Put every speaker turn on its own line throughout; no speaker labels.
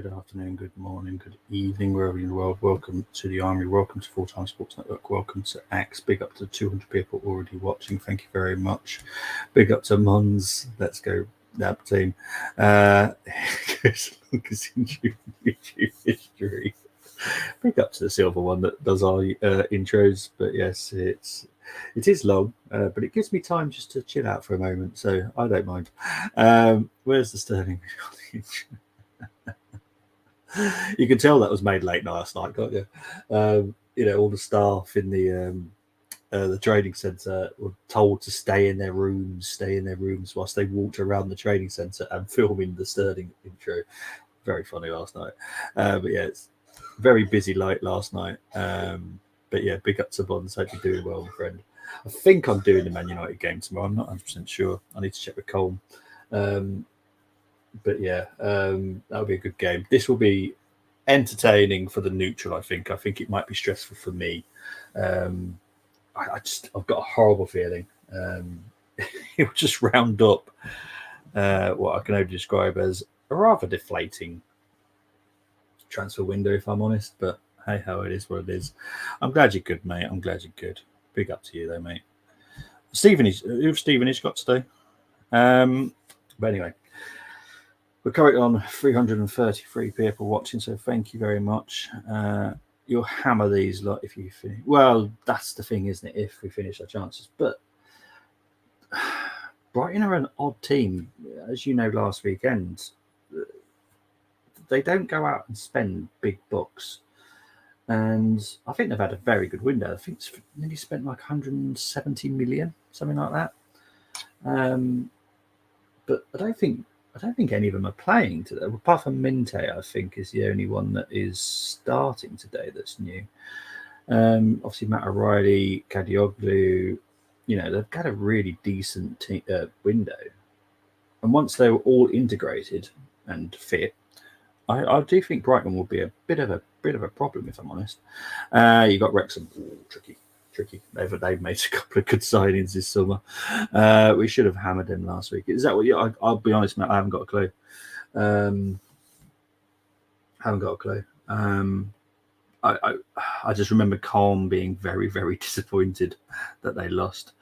good afternoon, good morning, good evening, wherever in the world. Welcome to the Army, welcome to Full Time Sports Network, welcome to Axe. Big up to 200 people already watching, thank you very much. Big up to Mons, let's go, that team. Longest YouTube history. Big up to the silver one that does our intros, but yes, it is long, but it gives me time just to chill out for a moment, so I don't mind. Where's the Sterling? You can tell that was made late last night, can't you? All the staff in the training centre were told to stay in their rooms whilst they walked around the training centre and filming the Sterling intro. Very funny last night. But yeah, it's very busy late last night. But yeah, big up to Bonds. Hope you're doing well, my friend. I think I'm doing the Man United game tomorrow. I'm not 100% sure. I need to check with Colm. But yeah, that'll be a good game. This will be entertaining for the neutral, I think. I think it might be stressful for me. I've got a horrible feeling. It will just round up what I can only describe as a rather deflating transfer window, if I'm honest. But hey, how it is what it is. I'm glad you're good, mate. I'm glad you're good. Big up to you, though, mate. Who's Stevenage got today? But anyway, we're currently on 333 people watching, so thank you very much. You'll hammer these lot if you finish. Well, that's the thing, isn't it? If we finish our chances, but Brighton are an odd team, as you know. Last weekend, they don't go out and spend big bucks, and I think they've had a very good window. I think it's nearly spent like 170 million, something like that. But I don't think any of them are playing today. Apart from Minte, I think is the only one that is starting today that's new. Obviously, Matt O'Reilly, Kadioglu, they've got a really decent window. And once they were all integrated and fit, I do think Brighton will be a bit of a problem, if I'm honest. You got Wrexham, tricky. They've made a couple of good signings this summer. We should have hammered them last week. Is that what you? I'll be honest, Matt. I haven't got a clue. I just remember Colm being very, very disappointed that they lost.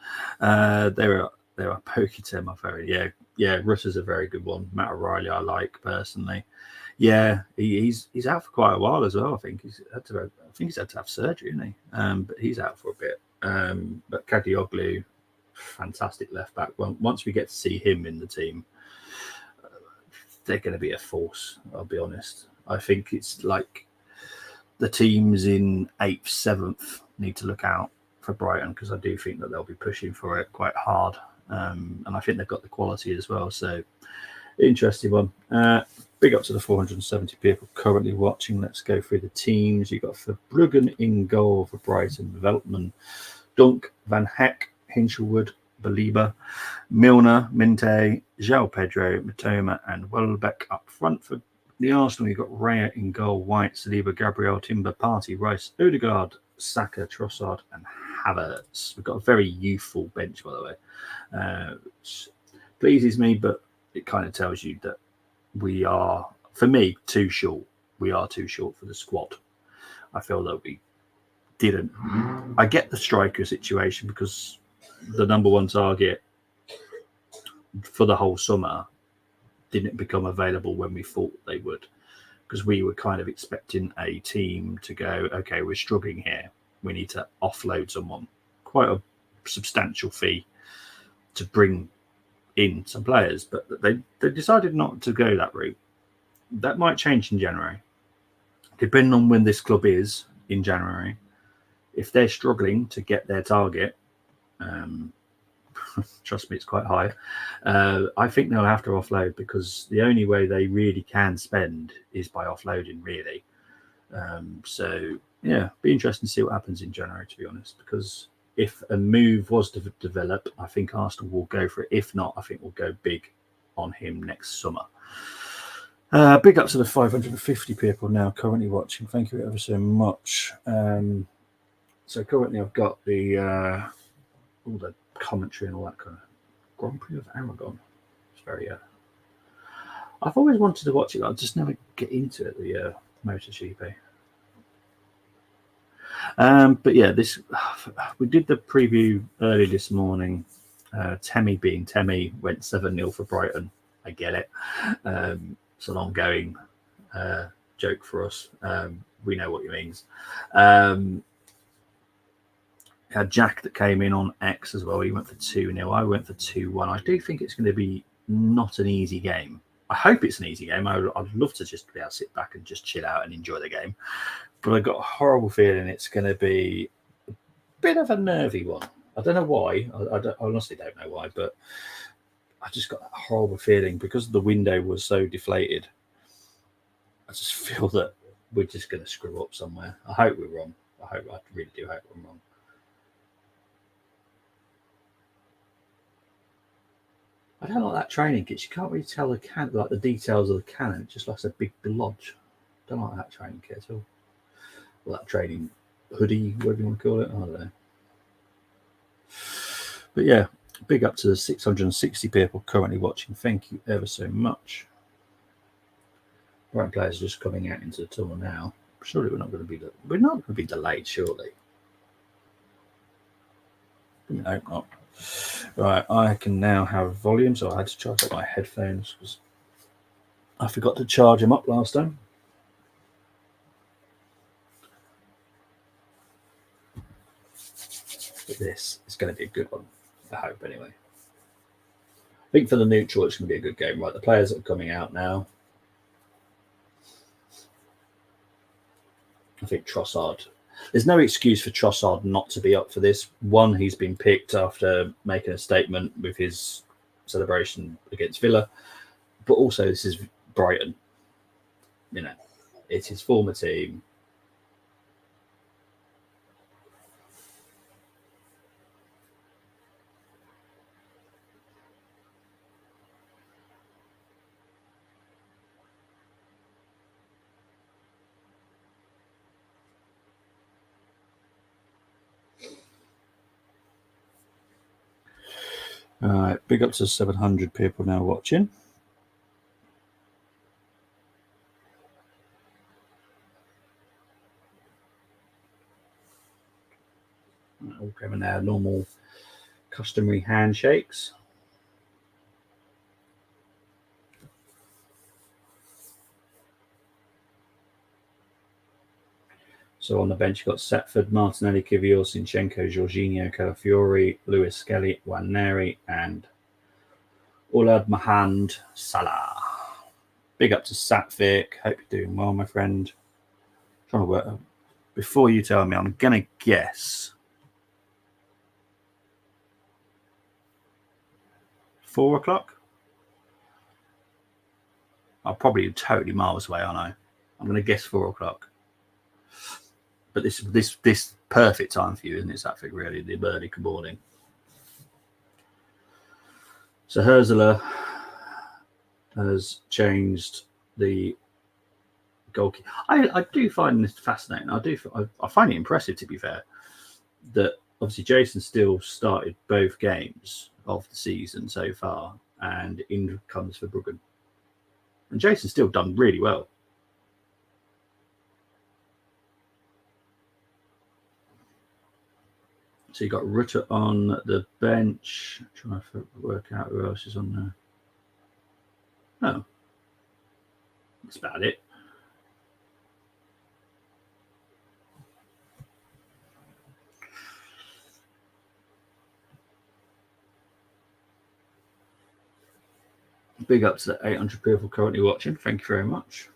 They were pokey to my very yeah. Rutter's a very good one. Matt O'Reilly I like personally. Yeah, he's out for quite a while as well. I think he's had to have surgery, isn't he? But he's out for a bit. But Kadioglu, fantastic left back. Well, once we get to see him in the team, they're going to be a force. I'll be honest. I think it's like the teams in 8th, 7th need to look out for Brighton, because I do think that they'll be pushing for it quite hard. And I think they've got the quality as well. So, interesting one. Big up to the 470 people currently watching. Let's go through the teams. You've got Verbruggen in goal for Brighton, Veltman, Dunk, Van Heck, Hinchelwood, Baliba, Milner, Minte, João Pedro, Matoma, and Welbeck up front. For the Arsenal, you've got Raya in goal, White, Saliba, Gabriel, Timber, Partey, Rice, Odegaard, Saka, Trossard, and Havertz. We've got a very youthful bench, by the way, which pleases me, but it kind of tells you that we are, for me, too short. We are too short for the squad. I feel that we didn't. I get the striker situation, because the number one target for the whole summer didn't become available when we thought they would, because we were kind of expecting a team to go, okay, we're struggling here. We need to offload someone, quite a substantial fee to bring in some players, but they decided not to go that route. That might change in January, depending on when this club is in January. If they're struggling to get their target, trust me, it's quite high. I think they'll have to offload, because the only way they really can spend is by offloading, really. So yeah, be interesting to see what happens in January, to be honest, because if a move was to develop, I think Arsenal will go for it. If not, I think we'll go big on him next summer. Big up to the 550 people now currently watching. Thank you ever so much. So currently I've got all the commentary and all that kind of Grand Prix of Aragon. It's very I've always wanted to watch it. I just never get into it, the MotoGP. But yeah, this we did the preview early this morning. Temi being Temi went 7-0 for Brighton. I get it. It's an ongoing joke for us. We know what he means. Had Jack that came in on X as well. He went for 2-0. I went for 2-1. I do think it's going to be not an easy game. I hope it's an easy game. I'd love to just be able to sit back and just chill out and enjoy the game. But I've got a horrible feeling it's going to be a bit of a nervy one. I don't know why. I honestly don't know why, but I just got that horrible feeling because the window was so deflated. I just feel that we're just going to screw up somewhere. I hope we're wrong. I really do hope I'm wrong. I don't like that training kit. You can't really tell the details of the cannon. It just looks like a big blodge. Don't like that training kit at all. Well, that training hoodie, whatever you want to call it. I don't know. But yeah, big up to the 660 people currently watching. Thank you ever so much. Brighton players are just coming out into the tunnel now. Surely we're not going to be delayed. Surely. I hope not. Right, I can now have volume, so I had to charge up my headphones because I forgot to charge them up last time. But this is going to be a good one, I hope anyway. I think for the neutral, it's going to be a good game. Right, the players that are coming out now. I think Trossard. There's no excuse for Trossard not to be up for this. One, he's been picked after making a statement with his celebration against Villa, but also this is Brighton. You know, it's his former team. All right, big up to 700 people now watching. All coming our normal, customary handshakes. So on the bench, you've got Setford, Martinelli, Kivior, Sinchenko, Jorginho, Calafiori, Lewis Skelly, Waneri, and Ulad Mahand Salah. Big up to Satvik. Hope you're doing well, my friend. Trying to work. Before you tell me, I'm going to guess 4 o'clock. I'm probably totally miles away, aren't I? I'm going to guess 4 o'clock. But this perfect time for you, isn't it, Satvik, really? The early morning. So Herzler has changed the goalkeeper. I do find this fascinating. I find it impressive, to be fair, that obviously Jason still started both games of the season so far, and in comes for Bruggen. And Jason's still done really well. So you got Rutter on the bench. Trying to work out who else is on there. Oh, that's about it. Big up to the 800 people currently watching. Thank you very much.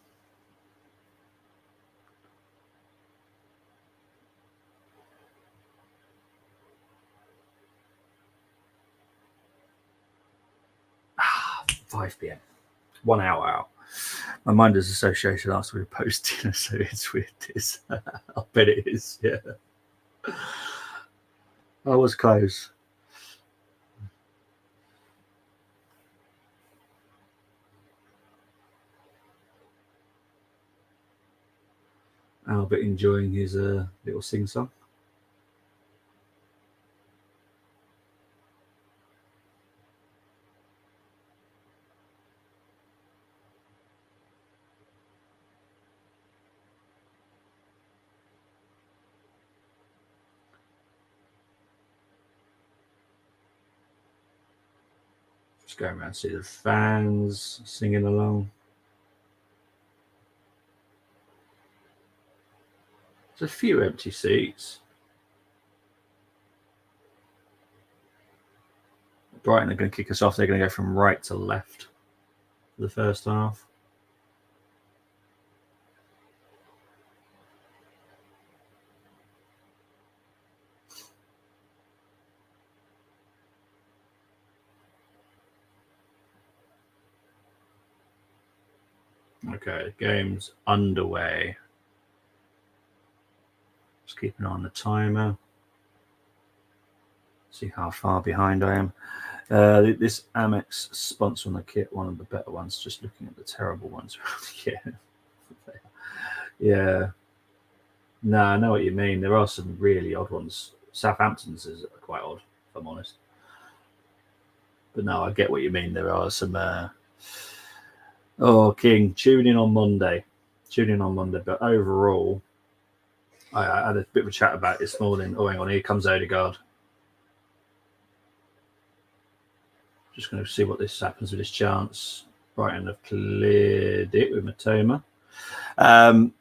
Ah, 5 p.m. 1 hour out. My mind is associated after we post dinner, so it's weird. I bet it is. Yeah. I was close. Albert enjoying his little sing-song. Just going around, see the fans singing along. There's a few empty seats. Brighton are going to kick us off. They're going to go from right to left for the first half. Okay, game's underway. Just keep an eye on the timer. See how far behind I am. This Amex sponsor on the kit, one of the better ones. Just looking at the terrible ones around here. Yeah. No, I know what you mean. There are some really odd ones. Southampton's is quite odd, if I'm honest. But no, I get what you mean. There are some. King, tune in on Monday. But overall, I had a bit of a chat about it this morning. Oh, hang on, here comes Odegaard. Just going to see what this happens with this chance. Brighton have cleared it with Matoma. I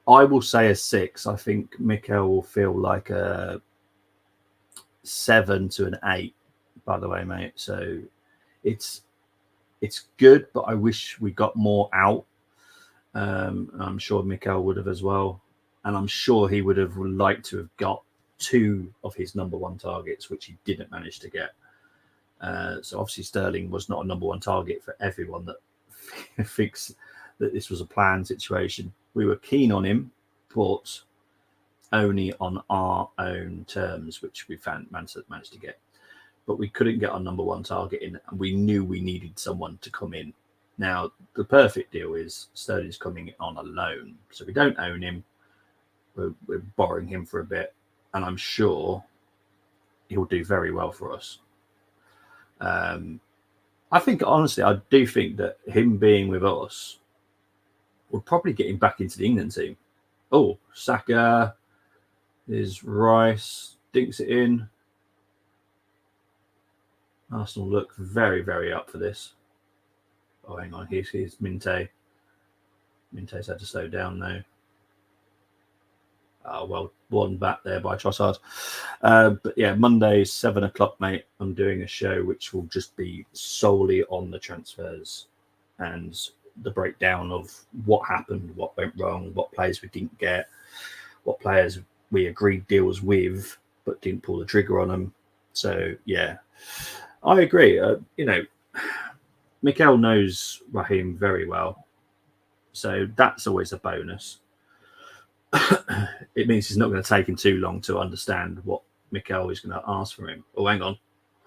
will say a 6. I think Mikel will feel like a 7 to an 8, by the way, mate. So it's good, but I wish we got more out. I'm sure Mikel would have as well. And I'm sure he would have liked to have got 2 of his number 1 targets, which he didn't manage to get. So obviously Sterling was not a number 1 target for everyone that thinks that this was a planned situation. We were keen on him, but only on our own terms, which we managed to get. But we couldn't get our number 1 target in, and we knew we needed someone to come in. Now, the perfect deal is Sterling's coming on a loan. So we don't own him. We're borrowing him for a bit, and I'm sure he'll do very well for us. I think, honestly, I do think that him being with us would probably get him back into the England team. Oh, Saka is Rice, dinks it in. Arsenal look very, very up for this. Oh, hang on. Here's Minte. Minte's had to slow down now. Well, one back there by Trossard. But yeah, Monday, 7 o'clock, mate. I'm doing a show which will just be solely on the transfers and the breakdown of what happened, what went wrong, what players we didn't get, what players we agreed deals with but didn't pull the trigger on them. So, yeah, I agree. Mikel knows Raheem very well. So that's always a bonus. It means it's not going to take him too long to understand what Mikel is going to ask from him. Oh, hang on.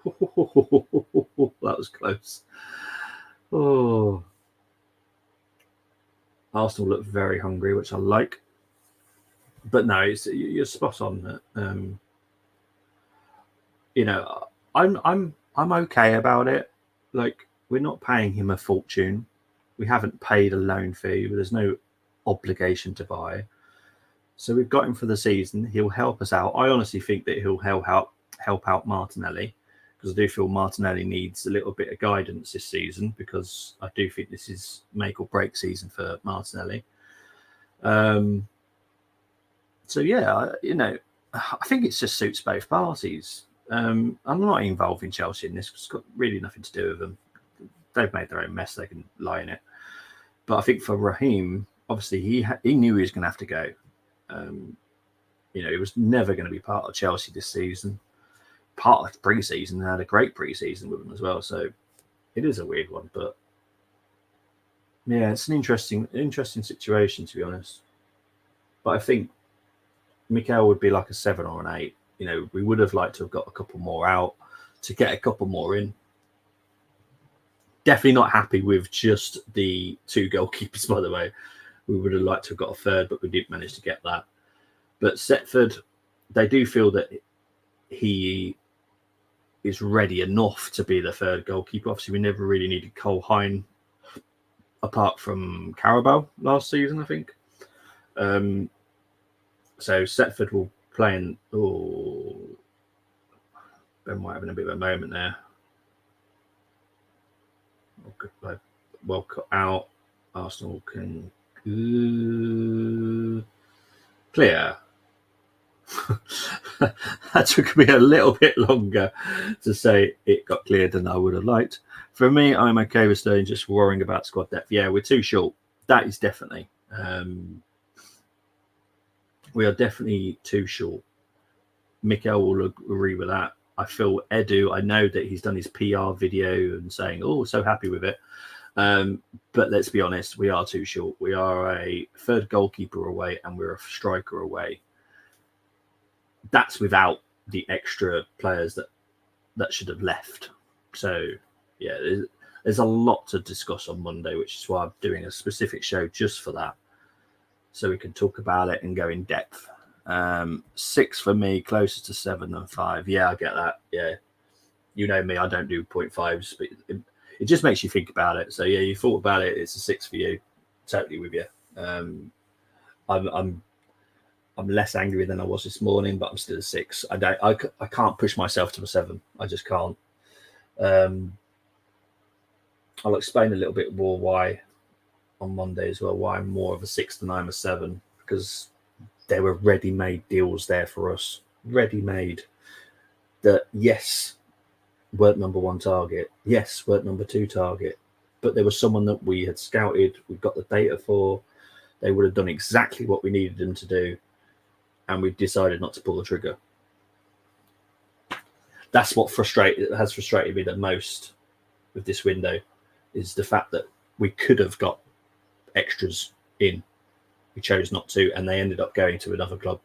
That was close. Oh. Arsenal look very hungry, which I like. But no, you're spot on. I'm okay about it. Like, we're not paying him a fortune. We haven't paid a loan fee. There's no obligation to buy. So we've got him for the season. He'll help us out. I honestly think that he'll help out Martinelli, because I do feel Martinelli needs a little bit of guidance this season, because I do think this is make or break season for Martinelli. So yeah, I think it just suits both parties. I'm not involving Chelsea in this. It's got really nothing to do with them. They've made their own mess. They can lie in it. But I think for Raheem, obviously he knew he was going to have to go. He was never going to be part of Chelsea this season. Part of the pre-season, they had a great pre-season with him as well. So it is a weird one, but yeah, it's an interesting situation, to be honest. But I think Mikel would be like a 7 or an 8. We would have liked to have got a couple more out to get a couple more in. Definitely not happy with just the 2 goalkeepers, by the way. We would have liked to have got a third, but we didn't manage to get that. But Setford, they do feel that he is ready enough to be the third goalkeeper. Obviously, we never really needed Cole Hine apart from Carabao last season, I think. So Setford will play in... Oh, Ben might have a bit of a moment there. Well cut out. Arsenal can clear. That took me a little bit longer to say it got cleared than I would have liked. For me, I'm okay with Sterling just worrying about squad depth. Yeah, we're too short. That is definitely. We are definitely too short. Mikel will agree with that. I feel Edu, I know that he's done his PR video and saying, oh, so happy with it. But let's be honest, we are too short. We are a third goalkeeper away and we're a striker away. That's without the extra players that should have left. So, yeah, there's a lot to discuss on Monday, which is why I'm doing a specific show just for that. So we can talk about it and go in depth. 6 for me, closer to 7 than 5. Yeah, I get that. Yeah. You know me, I don't do 0.5s, but it just makes you think about it. So, yeah, you thought about it. It's a 6 for you. Totally with you. I'm less angry than I was this morning, but I'm still a 6. I can't push myself to a 7. I just can't. I'll explain a little bit more why on Monday as well, why I'm more of a 6 than I'm a 7, because there were ready-made deals there for us. Ready-made. That, yes, weren't number 1 target. Yes, weren't number 2 target. But there was someone that we had scouted, we got the data for. They would have done exactly what we needed them to do. And we decided not to pull the trigger. That's what has frustrated me the most with this window, is the fact that we could have got extras in. We chose not to, and they ended up going to another club.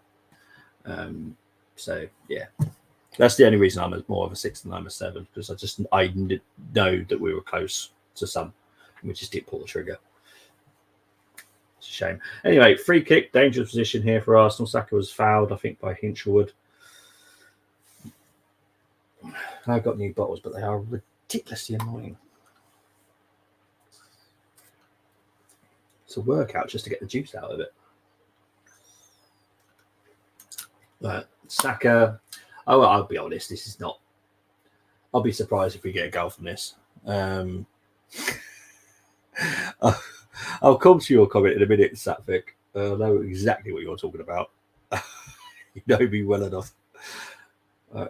So, yeah. That's the only reason I'm more of a 6 than I'm a 7, because I know that we were close to some, and we just didn't pull the trigger. It's a shame. Anyway, free kick, dangerous position here for Arsenal. Saka was fouled, I think, by Hinchelwood. I've got new bottles, but they are ridiculously annoying. It's a workout just to get the juice out of it. But Saka, I'll be honest, this is not. I'll be surprised if we get a goal from this. I'll come to your comment in a minute, Satvik. I know exactly what you're talking about. You know me well enough.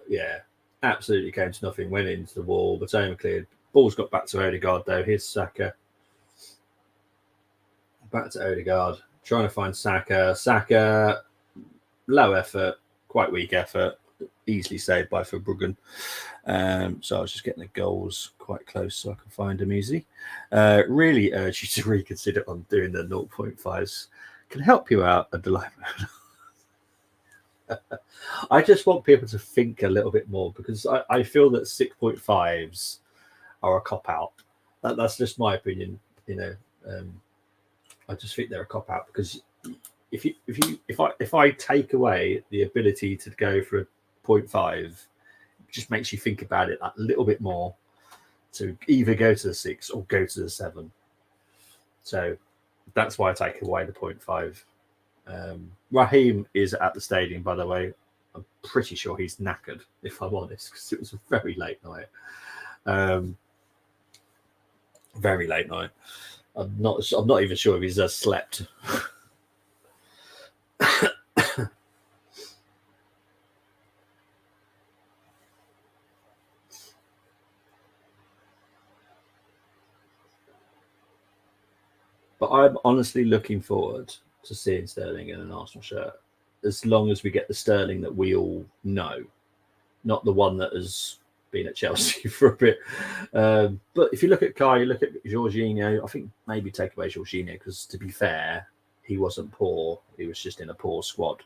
Yeah, absolutely came to nothing. Went into the wall. Batoma cleared. Ball's got back to Odegaard, though. Here's Saka. Back to Odegaard. Trying to find Saka. Saka, low effort, quite weak effort. Easily saved by Verbruggen. So I was just getting the goals quite close so I can find them easy. Really urge you to reconsider on doing the 0.5s. Can help you out at the live mode. I just want people to think a little bit more, because I feel that 6.5s are a cop-out. That's just my opinion, you know. I just think they're a cop-out, because if I take away the ability to go for a 0.5, it just makes you think about it a little bit more to either go to the 6 or go to the 7. So that's why I take away the 0.5. Raheem is at the stadium, by the way. I'm pretty sure he's knackered, if I'm honest, because it was a very late night. Very late night. I'm not even sure if he's slept. But I'm honestly looking forward to seeing Sterling in an Arsenal shirt, as long as we get the Sterling that we all know, not the one that has been at Chelsea for a bit. But if you look at Kai, you look at Jorginho, I think maybe take away Jorginho, because to be fair, he wasn't poor. He was just in a poor squad.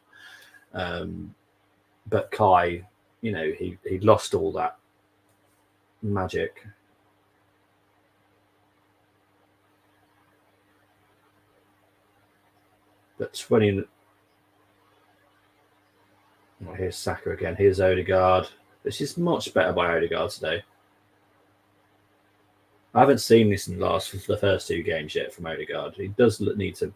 But Kai, you know, he lost all that magic. But 20. Oh, here's Saka again. Here's Odegaard. This is much better by Odegaard today. I haven't seen this in the first 2 games yet from Odegaard. He does need to.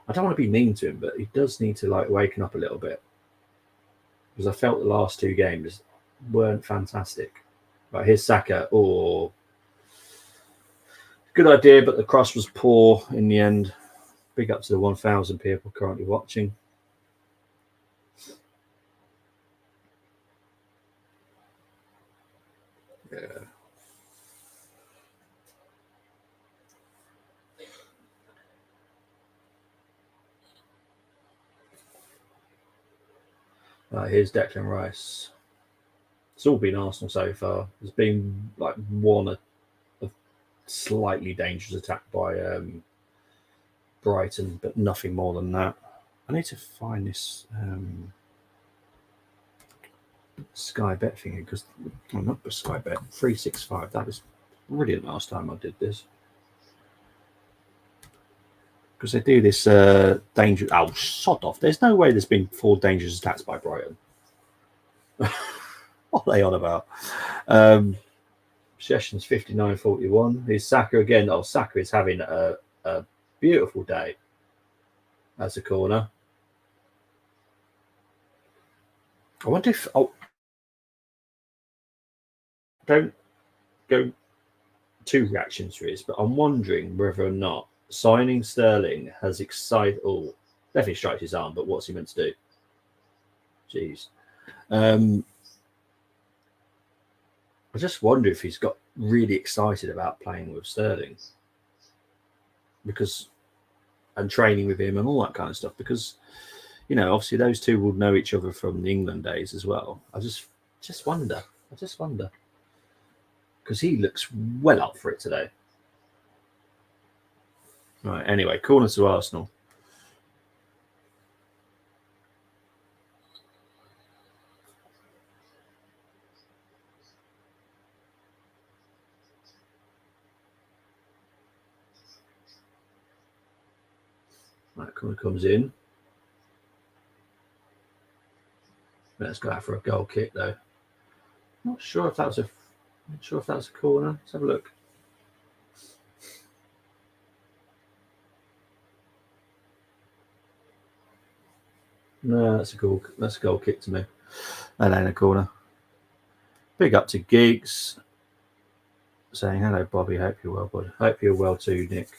I don't want to be mean to him, but he does need to waken up a little bit, because I felt the last 2 games weren't fantastic. Right, here's Saka. Oh, good idea, but the cross was poor in the end. Big up to the 1,000 people currently watching. Yeah. Right, here's Declan Rice. It's all been Arsenal so far. There's been like one a slightly dangerous attack by Brighton, but nothing more than that. I need to find this Sky Bet thing because not Sky Bet 365. That was brilliant last time I did this because they do this dangerous. Oh, sod off! There's no way there's been 4 dangerous attacks by Brighton. What are they on about? Sessions 59-41. Here's Saka again. Oh, Saka is having a beautiful day. That's a corner. I wonder if don't go 2 reactions to this, but I'm wondering whether or not signing Sterling has excited. Oh, definitely strikes his arm, but what's he meant to do? Jeez. I just wonder if he's got really excited about playing with Sterling and training with him and all that kind of stuff because, you know, obviously those two will know each other from the England days as well. I just wonder because he looks well up for it today. Right, anyway, corner to Arsenal. Right, corner comes in. Let's go out for a goal kick though. Not sure if that was a corner. Let's have a look. No, that's a goal kick to me. That ain't a corner. Big up to Geeks. Saying hello, Bobby. Hope you're well, bud. Hope you're well too, Nick.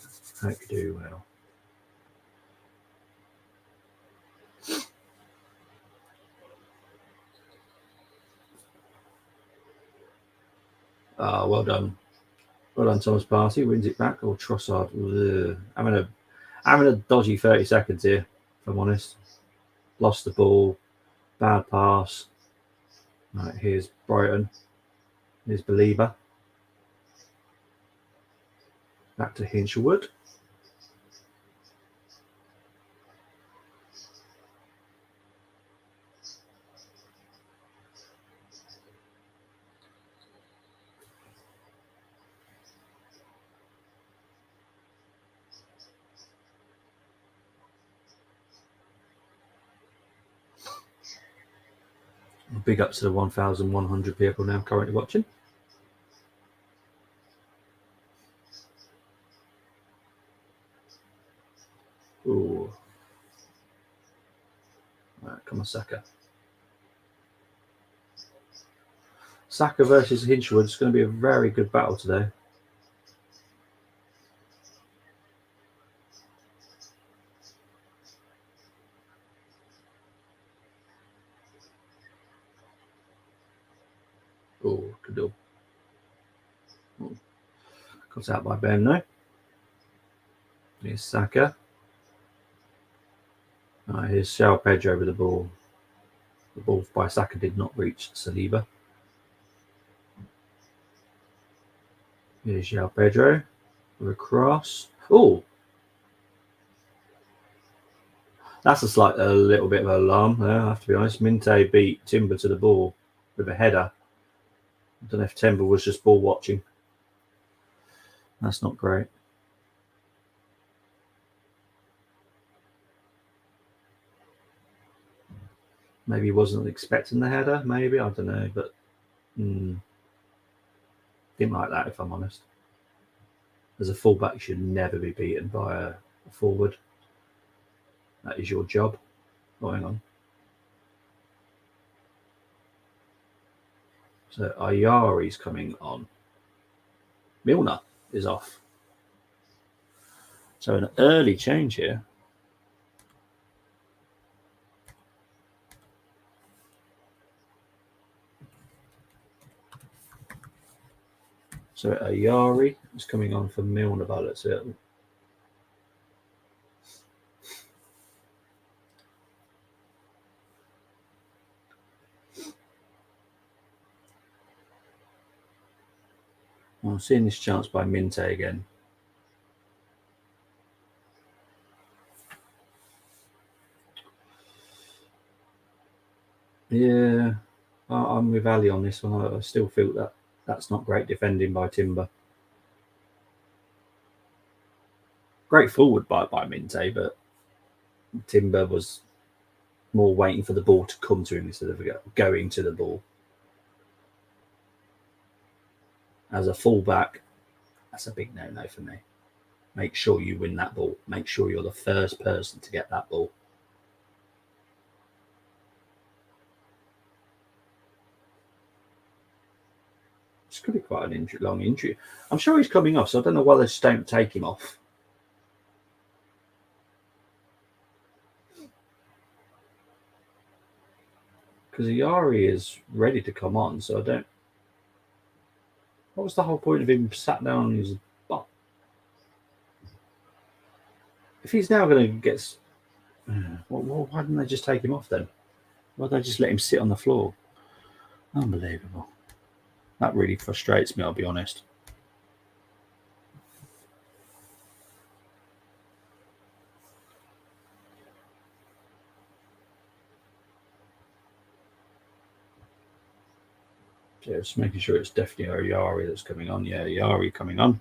Hope you do well. Well done. Well done, Thomas Partey. Wins it back. Or Trossard. Having a dodgy 30 seconds here, if I'm honest. Lost the ball. Bad pass. Right, here's Brighton. Here's Belieber. Back to Hinchelwood. Big up to the 1,100 people now currently watching. Ooh. Right, come on, Saka. Saka versus Hinchelwood is going to be a very good battle today. Oh, good deal. Cut out by Ben now. Here's Saka. Here's João Pedro with the ball. The ball by Saka did not reach Saliba. Here's João Pedro with a cross. Oh, that's a little bit of an alarm there, I have to be honest. Minte beat Timber to the ball with a header. I don't know if Timber was just ball watching. That's not great. Maybe he wasn't expecting the header, maybe, I don't know, but didn't like that, if I'm honest. As a fullback, you should never be beaten by a forward. That is your job. Oh, hang on. So Ayari's coming on. Milner is off. So an early change here. So Ayari is coming on for Milner by let's say. I'm seeing this chance by Minte again. Yeah, I'm with Ali on this one. I still feel that that's not great defending by Timber. Great forward by Minte, but Timber was more waiting for the ball to come to him instead of going to the ball. As a fullback, that's a big no-no for me. Make sure you win that ball. Make sure you're the first person to get that ball. It's going to be quite an long injury. I'm sure he's coming off, so I don't know why they just don't take him off. Because Ayari is ready to come on, so I don't. What was the whole point of him sat down on his butt? If he's now going to get. Well, why didn't they just take him off then? Why did they just let him sit on the floor? Unbelievable. That really frustrates me, I'll be honest. Yeah, just making sure it's definitely Ayari that's coming on. Yeah, Ayari coming on.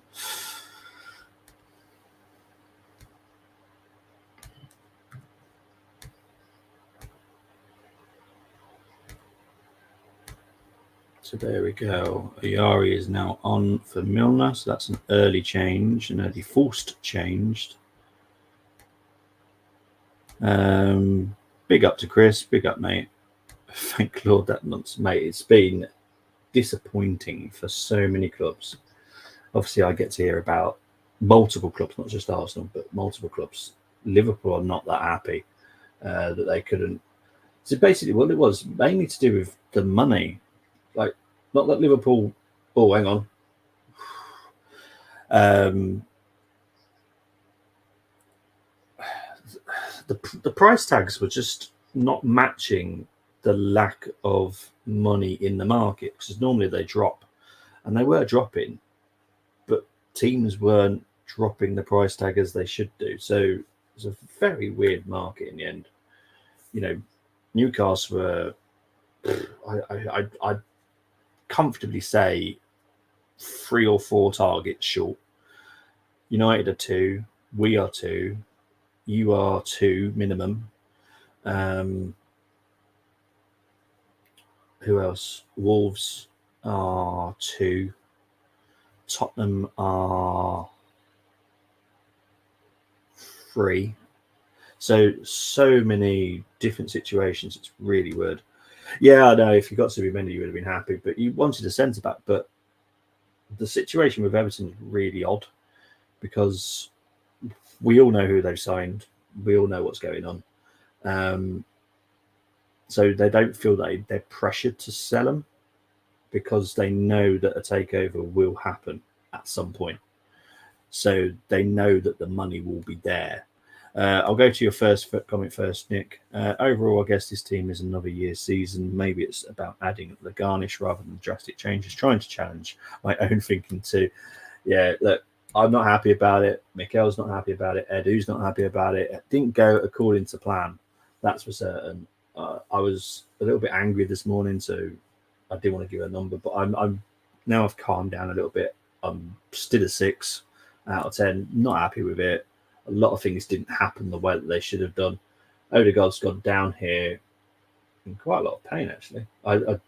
So there we go. Ayari is now on for Milner. So that's an early change, an early forced change. Big up to Chris. Big up, mate. Thank Lord that month's mate. It's been disappointing for so many clubs. Obviously, I get to hear about multiple clubs, not just Arsenal, but multiple clubs. Liverpool are not that happy that they couldn't. So basically, what it was mainly to do with the money. Like, not that Liverpool. Oh, hang on. The price tags were just not matching the lack of money in the market because normally they drop, and they were dropping, but teams weren't dropping the price tag as they should do. So it was a very weird market in the end. You know, Newcastle were. I'd comfortably say 3 or 4 targets short. United are 2, we are 2, you are 2 minimum. Who else? Wolves are 2. Tottenham are 3. So many different situations. It's really weird. Yeah, I know. If you got Zubimendi, you would have been happy, but you wanted a centre back. But the situation with Everton is really odd because we all know who they've signed. We all know what's going on. So they don't feel that they're pressured to sell them because they know that a takeover will happen at some point. So they know that the money will be there. I'll go to your first comment first, Nick. Overall, I guess this team is another year's season. Maybe it's about adding the garnish rather than drastic changes, trying to challenge my own thinking too. Yeah, look, I'm not happy about it. Mikel's not happy about it. Edu's not happy about it. It didn't go according to plan. That's for certain. I was a little bit angry this morning, so I didn't want to give a number, but I'm now I've calmed down a little bit. I'm still a 6 out of 10. Not happy with it. A lot of things didn't happen the way that they should have done. Odegaard's gone down here in quite a lot of pain, actually. I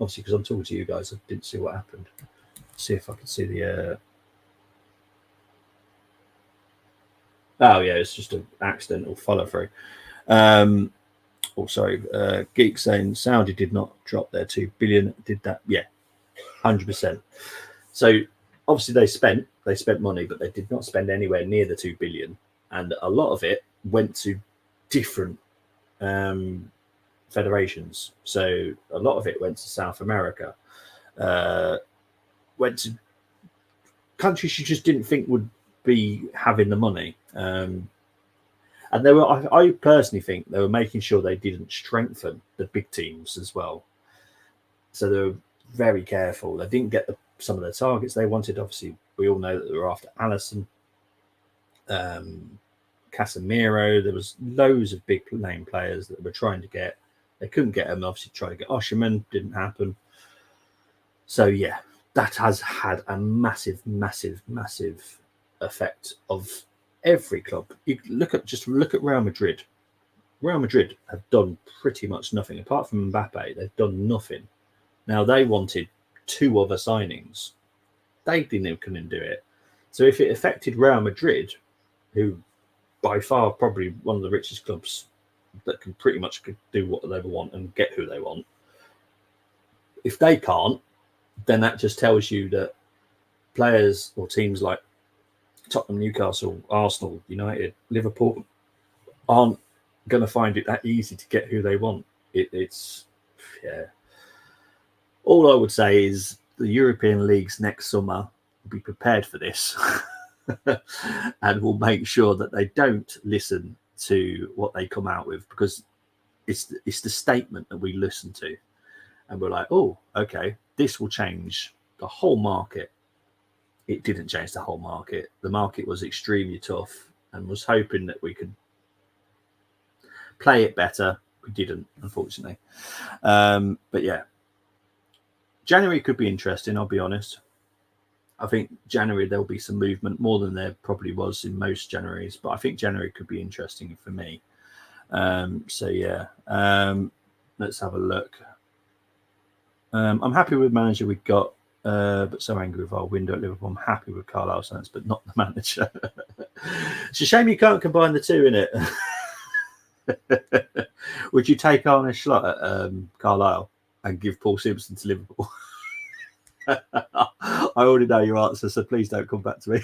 obviously, because I'm talking to you guys, I didn't see what happened. See if I can see the. Oh yeah, it's just an accidental follow through. Geek saying Saudi did not drop their 2 billion. Did that? Yeah, 100%. So obviously they spent money, but they did not spend anywhere near the 2 billion, and a lot of it went to different federations. So a lot of it went to South America, went to countries you just didn't think would be having the money. And they were, I personally think they were making sure they didn't strengthen the big teams as well. So they were very careful. They didn't get some of the targets they wanted. Obviously, we all know that they were after Alisson, Casemiro. There was loads of big name players that they were trying to get. They couldn't get them. Obviously, tried to get Osherman, didn't happen. So yeah, that has had a massive, massive, massive effect of every club. You look at Real Madrid. Real Madrid have done pretty much nothing apart from Mbappe. They've done nothing. Now they wanted 2 other signings. They couldn't do it. So if it affected Real Madrid, who by far probably one of the richest clubs that can pretty much do what they want and get who they want, if they can't, then that just tells you that players or teams like Tottenham, Newcastle, Arsenal, United, Liverpool aren't going to find it that easy to get who they want. It's all I would say is the European leagues next summer will be prepared for this and will make sure that they don't listen to what they come out with, because it's the statement that we listen to. And we're like, oh, okay, this will change the whole market. It didn't change the whole market. The market was extremely tough and was hoping that we could play it better. We didn't, unfortunately. But yeah, January could be interesting, I'll be honest. I think January there'll be some movement, more than there probably was in most Januaries, but I think January could be interesting for me. So yeah, let's have a look. I'm happy with the manager we got, but so angry with our window at Liverpool. I'm happy with Carlisle Saints, but not the manager. It's a shame you can't combine the two, innit? Would you take Arne Slot at Carlisle and give Paul Simpson to Liverpool? I already know your answer, so please don't come back to me.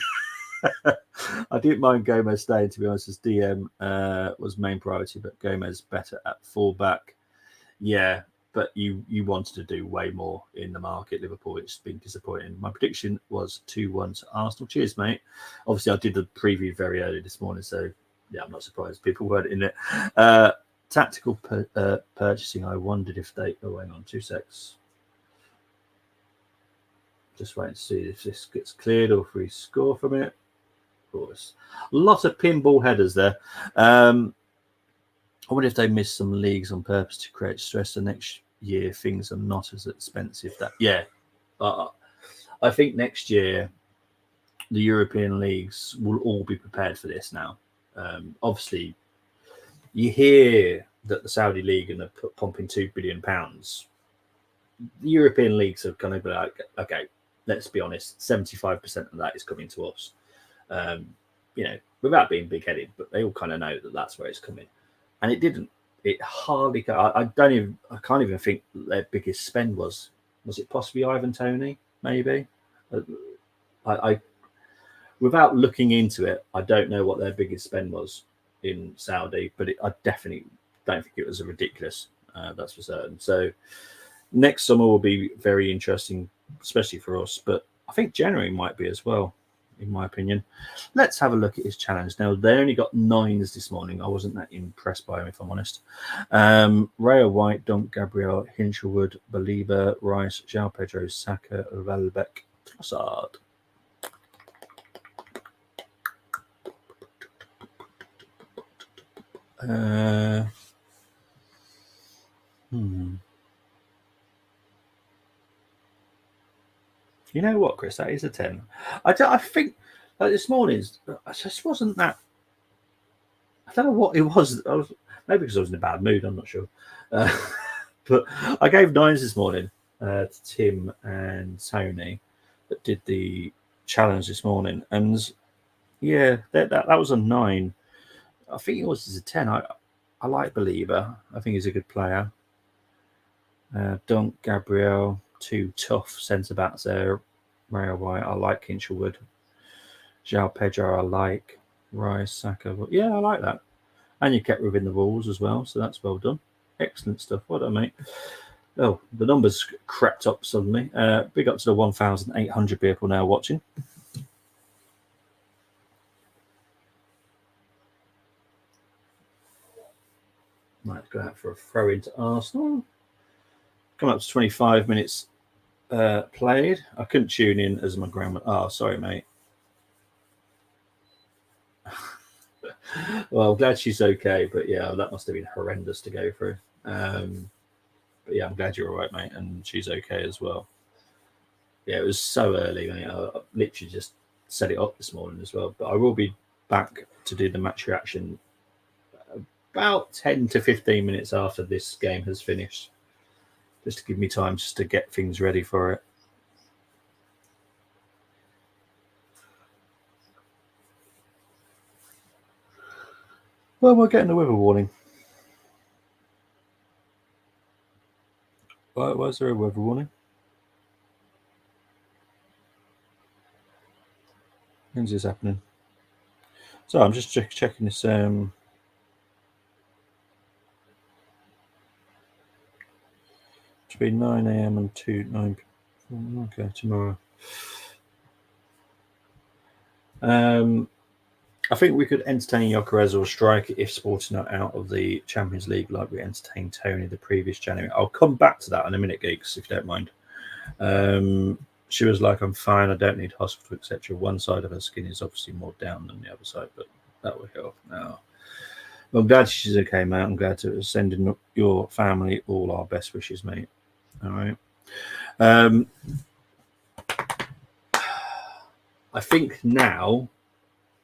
I didn't mind Gomez staying, to be honest, as DM was main priority, but Gomez better at fullback. Yeah, but you wanted to do way more in the market. Liverpool, it's been disappointing. My prediction was 2-1 to Arsenal. Cheers, mate. Obviously, I did the preview very early this morning, so yeah, I'm not surprised people weren't in it. Tactical purchasing, I wondered if they... Oh, hang on, 2 secs. Just waiting to see if this gets cleared or if we score from it. Of course. A lot of pinball headers there. I wonder if they missed some leagues on purpose to create stress. The next year, things are not as expensive. I think next year, the European leagues will all be prepared for this now. Obviously, you hear that the Saudi League are pumping £2 billion. The European leagues are going to be like, okay, let's be honest, 75% of that is coming to us. Without being big-headed, but they all kind of know that that's where it's coming. And it didn't. It hardly. I can't even think their biggest spend was. Was it possibly Ivan Toney? Maybe. I without looking into it, I don't know what their biggest spend was in Saudi, but I definitely don't think it was a ridiculous. That's for certain. So next summer will be very interesting, especially for us. But I think January might be as well, in my opinion. Let's have a look at his challenge. Now, they only got 9s this morning. I wasn't that impressed by him, if I'm honest. Raya White, Dunk, Gabriel, Hinchelwood, Baliba, Rice, João Pedro, Saka, Welbeck, Trossard. You know what, Chris? That is a 10. I think this morning's, I just wasn't that. I don't know what it was. Maybe because I was in a bad mood. I'm not sure. But I gave 9s this morning to Tim and Tony that did the challenge this morning, and yeah, that was a 9. I think it was a 10. I like Believer. I think he's a good player. Dunk, Gabriel, two tough centre backs there. Ray White, I like Hinchelwood. João Pedro, I like. Rice, Saka, but yeah, I like that. And you kept within the rules as well, so that's well done. Excellent stuff. Well done, mate. Oh, the numbers crept up suddenly. Big up to the 1,800 people now watching. Might go out for a throw into Arsenal. Come up to 25 minutes played. I couldn't tune in as my grandma. Oh, sorry, mate. Well, I'm glad she's okay, but yeah, that must have been horrendous to go through. But yeah, I'm glad you're all right, mate, and she's okay as well. Yeah, it was so early, mate. I literally just set it up this morning as well. But I will be back to do the match reaction about 10 to 15 minutes after this game has finished, just to give me time just to get things ready for it. Well, we're getting a weather warning. Why is there a weather warning? When's this happening? So I'm just checking this. Between 9 a.m. and 9 p.m. Okay, tomorrow. I think we could entertain Gyökeres or Striker if Sporting are out of the Champions League, like we entertained Tony the previous January. I'll come back to that in a minute, Geeks, if you don't mind. She was like, I'm fine, I don't need hospital, etc. One side of her skin is obviously more down than the other side, but that will help now. Well, I'm glad she's okay, mate. I'm glad to send in your family all our best wishes, mate. All right. I think now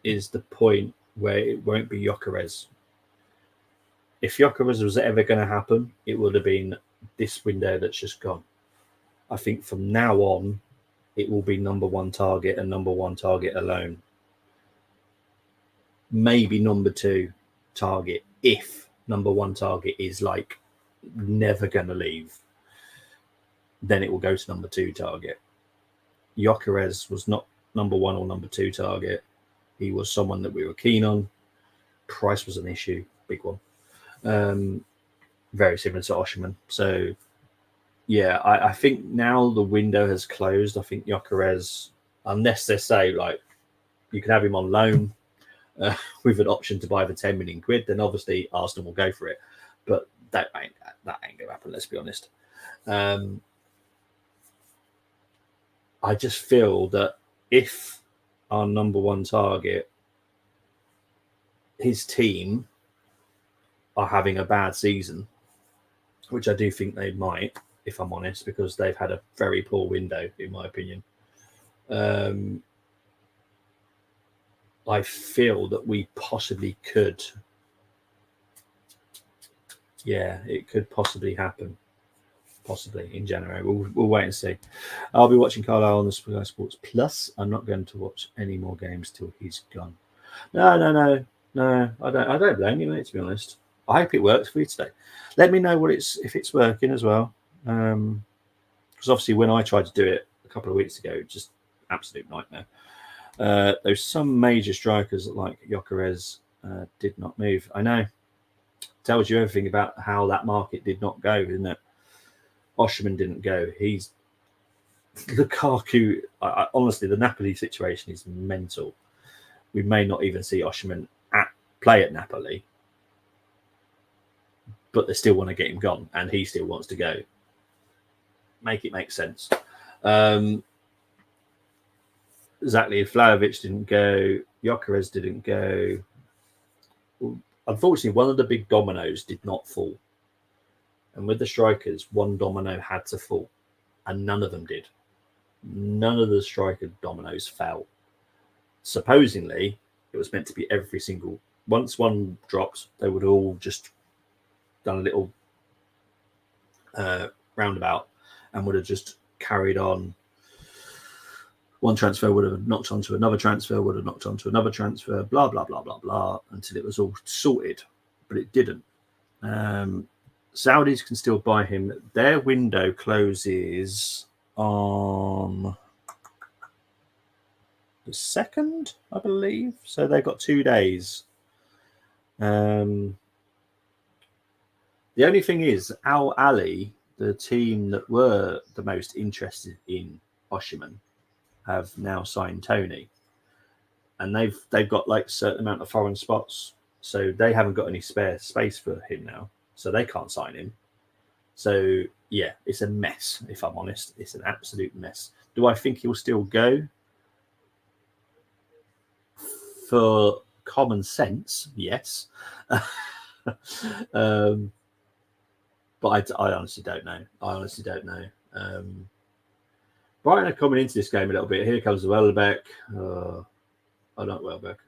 is the point where it won't be Gyökeres. If Gyökeres was ever going to happen, it would have been this window that's just gone. I think from now on, it will be number one target and number one target alone. Maybe number two target if number one target is like never going to leave. Then it will go to number two target. Gyökeres was not number one or number two target. He was someone that we were keen on. Price was an issue, big one. Very similar to Osimhen. So, yeah, I think now the window has closed. I think Gyökeres, unless they say, like, you can have him on loan with an option to buy for 10 million quid, then obviously Arsenal will go for it. But that ain't going to happen, let's be honest. I just feel that if our number one target, his team, are having a bad season, which I do think they might, if I'm honest, because they've had a very poor window, in my opinion. I feel that we possibly could. Yeah, it could possibly happen. Possibly in January. We'll wait and see. I'll be watching Carlisle on the Sky Sports Plus. I'm not going to watch any more games till he's gone. No. I don't blame you, mate, to be honest. I hope it works for you today. Let me know if it's working as well. Because obviously when I tried to do it a couple of weeks ago, just absolute nightmare. There's some major strikers like Gyökeres did not move. I know. Tells you everything about how that market did not go, isn't it? Osimhen didn't go. He's Lukaku. Honestly, the Napoli situation is mental. We may not even see Osimhen play at Napoli, but they still want to get him gone, and he still wants to go. Make it make sense. Exactly. Vlahovic didn't go. Gyökeres didn't go. Unfortunately, one of the big dominoes did not fall. And with the strikers, one domino had to fall, and none of them did. None of the striker dominoes fell. Supposedly, it was meant to be every single. Once one drops, they would all just done a little roundabout and would have just carried on. One transfer would have knocked onto another transfer, would have knocked onto another transfer, blah, blah, blah, blah, blah, until it was all sorted. But it didn't. Saudis can still buy him. Their window closes on the 2nd, I believe. So they've got 2 days. The only thing is, Al Ali, the team that were the most interested in Osimhen, have now signed Tony, and they've got like a certain amount of foreign spots, so they haven't got any spare space for him now, so they can't sign him. So yeah, it's a mess. If I'm honest, it's an absolute mess. Do I think he'll still go? For common sense, yes. But I honestly don't know. Brighton are coming into this game a little bit. Here comes the Welbeck. I don't Welbeck.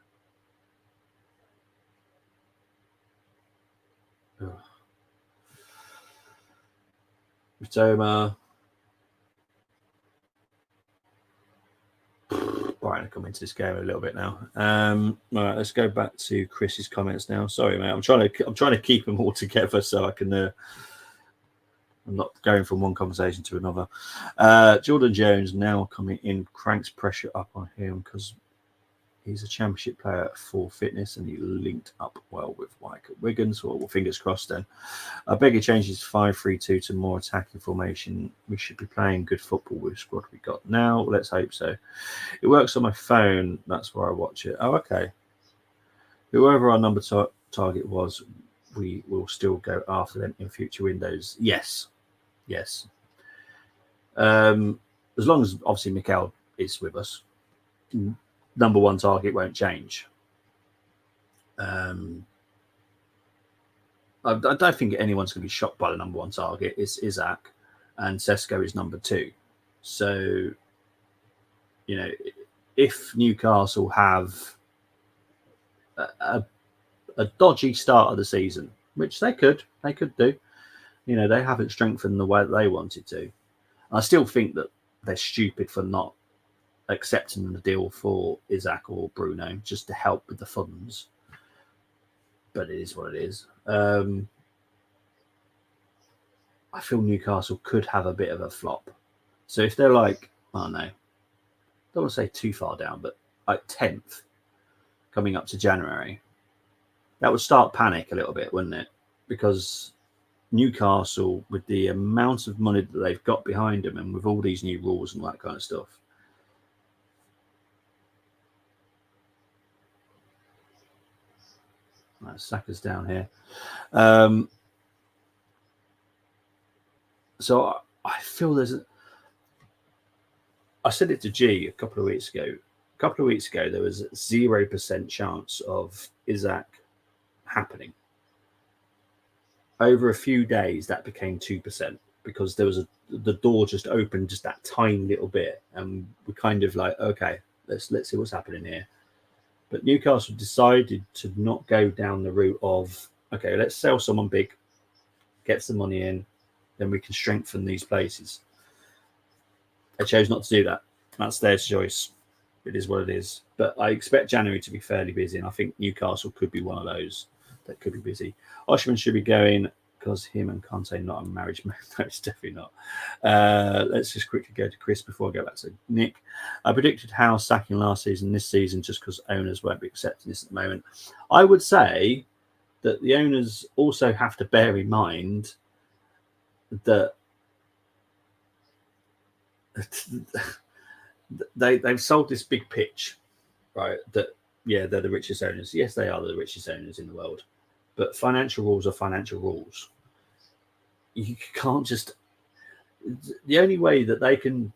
Matoma. Brighton are coming into this game a little bit now. All right, let's go back to Chris's comments now. Sorry, mate. I'm trying to keep them all together so I can. I'm not going from one conversation to another. Jordan Jones now coming in, cranks pressure up on him because he's a championship player at full fitness and he linked up well with Wyke at Wigan. So well, fingers crossed then. I beg he changes 5-3-2 to more attacking formation. We should be playing good football with the squad we got now. Let's hope so. It works on my phone. That's where I watch it. Oh, okay. Whoever our number target was, we will still go after them in future windows. Yes. As long as obviously Mikel is with us, number one target won't change. I don't think anyone's going to be shocked by the number one target. It's Isaac, and Sesko is number 2. So, if Newcastle have a dodgy start of the season, which they could do. They haven't strengthened the way that they wanted to. I still think that they're stupid for not accepting the deal for Isaac or Bruno just to help with the funds. But it is what it is. I feel Newcastle could have a bit of a flop. So if they're like, I don't want to say too far down, but like 10th coming up to January, that would start panic a little bit, wouldn't it? Because Newcastle, with the amount of money that they've got behind them and with all these new rules and all that kind of stuff. Right, Saka's down here. So I feel I said it to G a couple of weeks ago. A couple of weeks ago, there was 0% chance of Isaac happening. Over a few days, that became 2% because there was the door just opened just that tiny little bit, and we kind of like, okay, let's see what's happening here. But Newcastle decided to not go down the route of, okay, let's sell someone big, get some money in, then we can strengthen these places. They chose not to do that. That's their choice. It is what it is. But I expect January to be fairly busy, and I think Newcastle could be one of those that could be busy. Osimhen should be going because him and Conte not a marriage man. No, it's definitely not. Let's just quickly go to Chris before I go back to Nick. I predicted Howe sacking last season, this season, just because owners won't be accepting this at the moment. I would say that the owners also have to bear in mind that they've sold this big pitch, right? That, yeah, they're the richest owners. Yes, they are the richest owners in the world. But financial rules are financial rules. You can't just... The only way that they can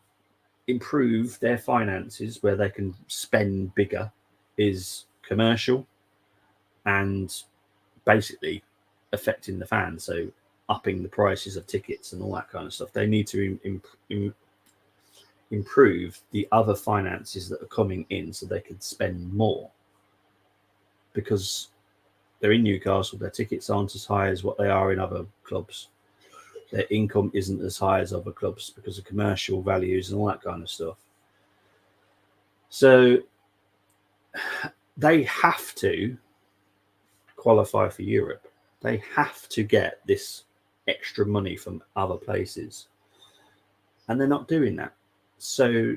improve their finances, where they can spend bigger, is commercial and basically affecting the fans. So upping the prices of tickets and all that kind of stuff. They need to improve the other finances that are coming in so they can spend more. Because they're in Newcastle, their tickets aren't as high as what they are in other clubs. Their income isn't as high as other clubs because of commercial values and all that kind of stuff. So they have to qualify for Europe. They have to get this extra money from other places, and they're not doing that. So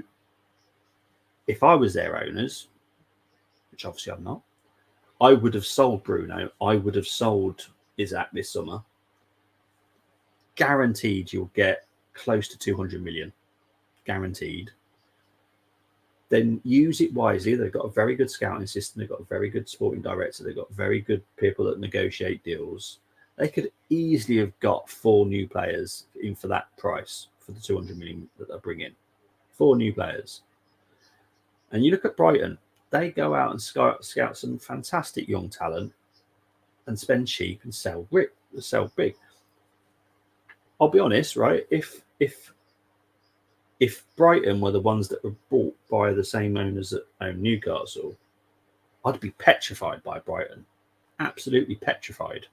if I was their owners, which obviously I'm not, I would have sold Bruno. I would have sold Isaac this summer. Guaranteed you'll get close to 200 million. Guaranteed. Then use it wisely. They've got a very good scouting system. They've got a very good sporting director. They've got very good people that negotiate deals. They could easily have got 4 new players in for that price, for the 200 million that they bring in. 4 new players. And you look at Brighton, they go out and scout some fantastic young talent and spend cheap and sell big. I'll be honest, right? If Brighton were the ones that were bought by the same owners that own Newcastle, I'd be petrified by Brighton. Absolutely petrified.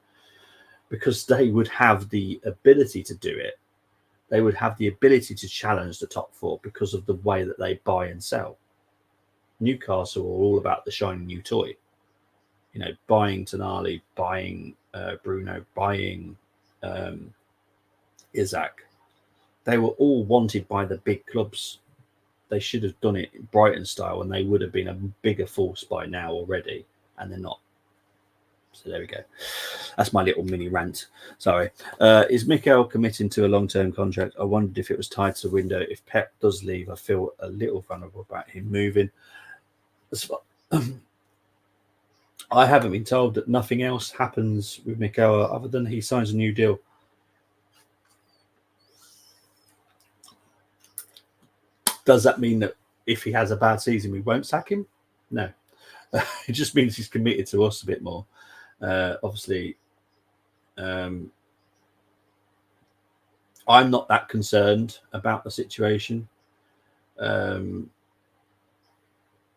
Because they would have the ability to do it. They would have the ability to challenge the top 4 because of the way that they buy and sell. Newcastle are all about the shiny new toy. You know, buying Tonali, buying Bruno, buying Isaac. They were all wanted by the big clubs. They should have done it Brighton style, and they would have been a bigger force by now already, and they're not. So there we go. That's my little mini rant. Sorry. Is Mikel committing to a long-term contract? I wondered if it was tied to the window. If Pep does leave, I feel a little vulnerable about him moving. I haven't been told that nothing else happens with Mikel other than he signs a new deal. Does that mean that if he has a bad season, we won't sack him? No. It just means he's committed to us a bit more. Obviously, I'm not that concerned about the situation.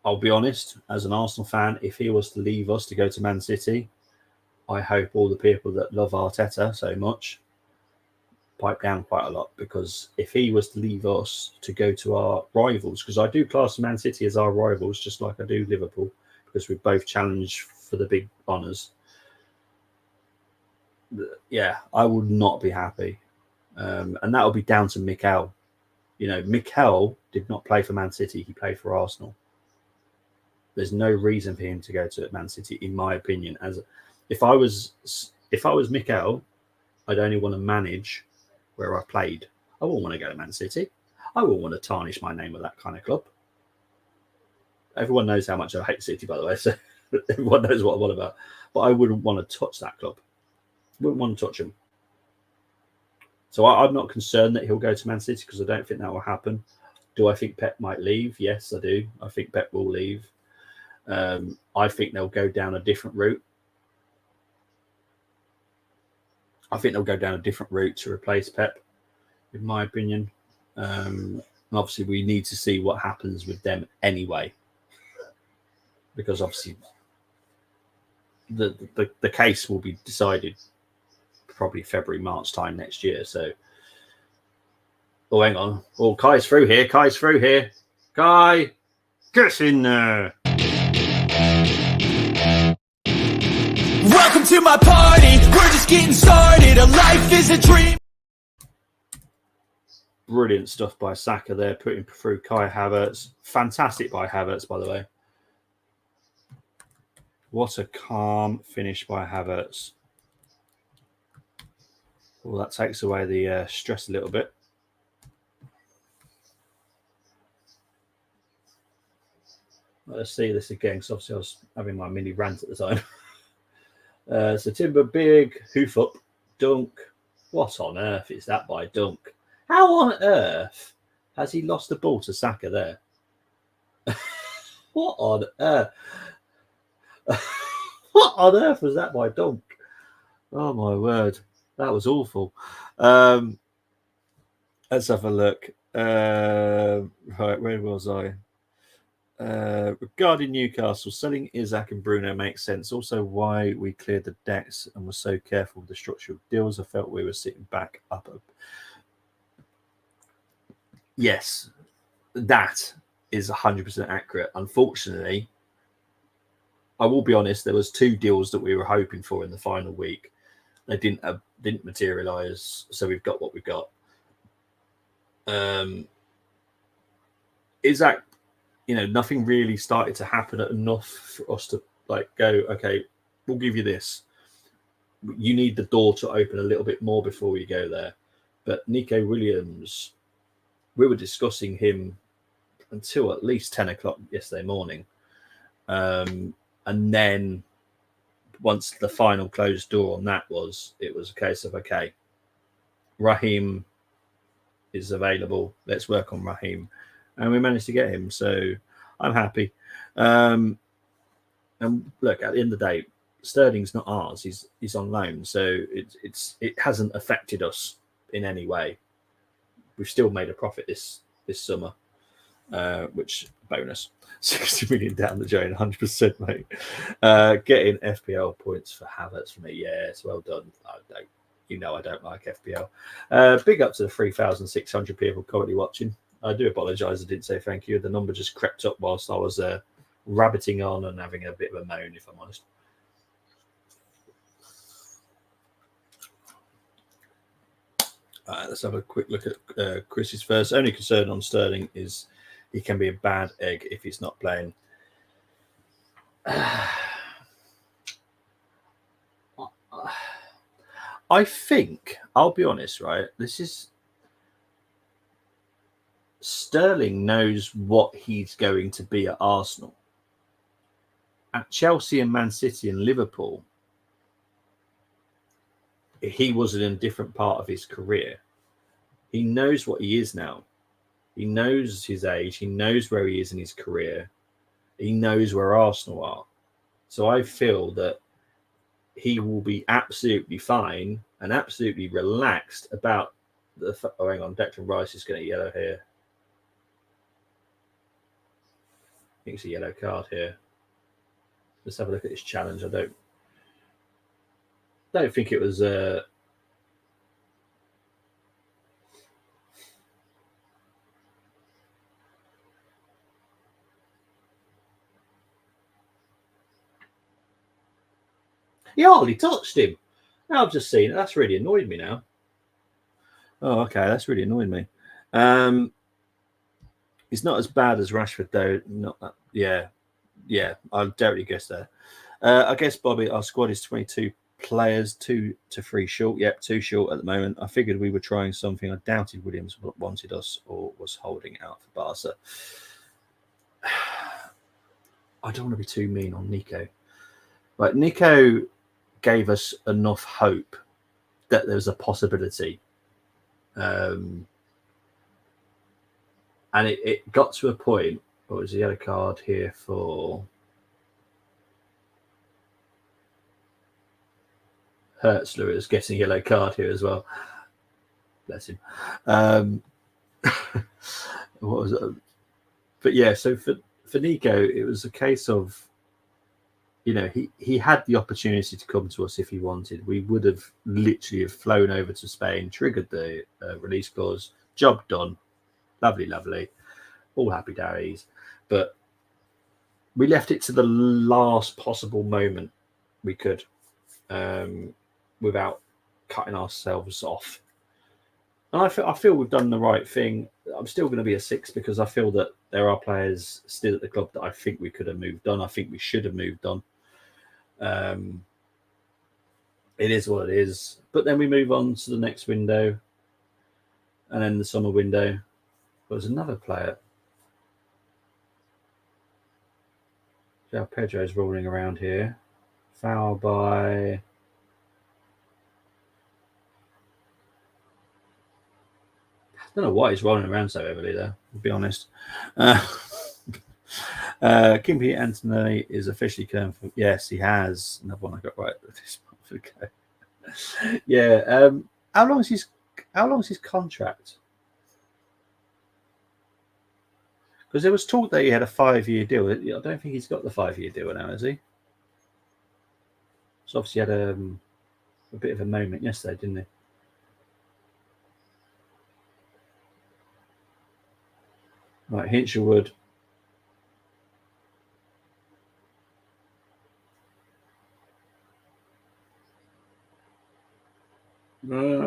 I'll be honest, as an Arsenal fan, if he was to leave us to go to Man City, I hope all the people that love Arteta so much pipe down quite a lot, because if he was to leave us to go to our rivals, because I do class Man City as our rivals, just like I do Liverpool, because we both challenge for the big honours. Yeah, I would not be happy. And that will be down to Mikel. You know, Mikel did not play for Man City. He played for Arsenal. There's no reason for him to go to Man City, in my opinion. As if I was Mikel, I'd only want to manage where I played. I wouldn't want to go to Man City. I wouldn't want to tarnish my name with that kind of club. Everyone knows how much I hate City, by the way, so everyone knows what I'm on about. But I wouldn't want to touch that club. Wouldn't want to touch him. So I'm not concerned that he'll go to Man City, because I don't think that will happen. Do I think Pep might leave? Yes, I do. I think Pep will leave. I think they'll go down a different route. I think they'll go down a different route to replace Pep, in my opinion. And obviously, we need to see what happens with them anyway, because obviously the case will be decided probably February, March time next year. So, oh, hang on. Oh, Kai's through here. Kai, get in there.
Welcome to my party. We're just getting started. A life is a dream.
Brilliant stuff by Saka there, putting through Kai Havertz. Fantastic by Havertz, by the way. What a calm finish by Havertz. Well, that takes away the stress a little bit. Let's see this again, because obviously I was having my mini rant at the time. So Timber, big hoof up, dunk. What on earth is that by Dunk? How on earth has he lost the ball to Saka there? What on earth? What on earth was that by Dunk? Oh my word, that was awful. Let's have a look. Right, where was I? Regarding Newcastle, selling Isaac and Bruno makes sense. Also, why we cleared the decks and were so careful with the structural deals. I felt we were sitting back up. Yes, that is 100% accurate. Unfortunately, I will be honest, there was 2 deals that we were hoping for in the final week. They didn't materialise, so we've got what we've got. Is that, nothing really started to happen enough for us to like go, okay, we'll give you this. You need the door to open a little bit more before we go there. But Nico Williams, we were discussing him until at least 10 o'clock yesterday morning. And then once the final closed door on that it was a case of, okay, Raheem is available. Let's work on Raheem. And we managed to get him. So I'm happy. And look, at the end of the day, Sterling's not ours. He's on loan. So it hasn't affected us in any way. We've still made a profit this summer, which bonus. 60 million down the drain, 100%, mate. Getting FPL points for Havertz for me. Yeah, it's well done. I don't like FPL. Big up to the 3,600 people currently watching. I do apologise I didn't say thank you. The number just crept up whilst I was rabbiting on and having a bit of a moan, if I'm honest. All right, let's have a quick look at Chris's first. Only concern on Sterling is he can be a bad egg if he's not playing. I think, I'll be honest, right? Sterling knows what he's going to be at Arsenal. At Chelsea and Man City and Liverpool, he was in a different part of his career. He knows what he is now. He knows his age. He knows where he is in his career. He knows where Arsenal are. So I feel that he will be absolutely fine and absolutely relaxed about the... Oh, hang on. Declan Rice is going to yellow here. I think it's a yellow card here. Let's have a look at this challenge. I don't think it was... He hardly touched him. Now I've just seen it. That's really annoyed me now. Oh, okay. That's really annoyed me. He's not as bad as Rashford, though. Not that. Yeah. I'll definitely guess there. I guess, Bobby, our squad is 22 players, 2 to 3 short. Yep, 2 short at the moment. I figured we were trying something. I doubted Williams wanted us or was holding out for Barca. I don't want to be too mean on Nico. But Nico gave us enough hope that there was a possibility. And it got to a point. What was the yellow card here for? Hertzler is getting a yellow card here as well. Bless him. What was it? But yeah, so for Nico, it was a case of, he had the opportunity to come to us if he wanted. We would have literally flown over to Spain, triggered the release clause, job done. Lovely. All happy days. But we left it to the last possible moment we could, without cutting ourselves off. And I feel we've done the right thing. I'm still going to be a 6 because I feel that there are players still at the club that I think we could have moved on. I think we should have moved on. It is what it is. But then we move on to the next window. And then the summer window. There's another player. João Pedro's rolling around here. Foul by... I don't know why he's rolling around so heavily there, to be honest. Kimpy Anthony is officially confirmed. Yes, he has. Another one I got right this month ago. Yeah. How long is his contract? Because there was talk that he had a 5-year deal. I don't think he's got the 5-year deal now, has he? So obviously he had a bit of a moment yesterday, didn't he? Right, Hinchelwood.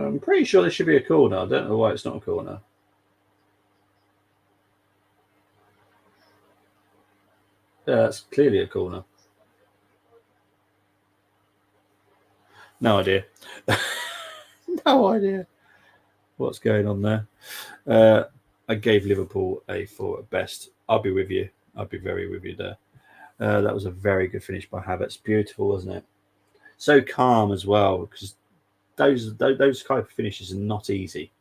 I'm pretty sure there should be a corner. I don't know why it's not a corner. Yeah, that's clearly a corner. No idea. No idea what's going on there. I gave Liverpool a 4 at best. I'll be with you. I'll be very with you there. That was a very good finish by Havertz. Beautiful, wasn't it? So calm as well, because those type of finishes are not easy.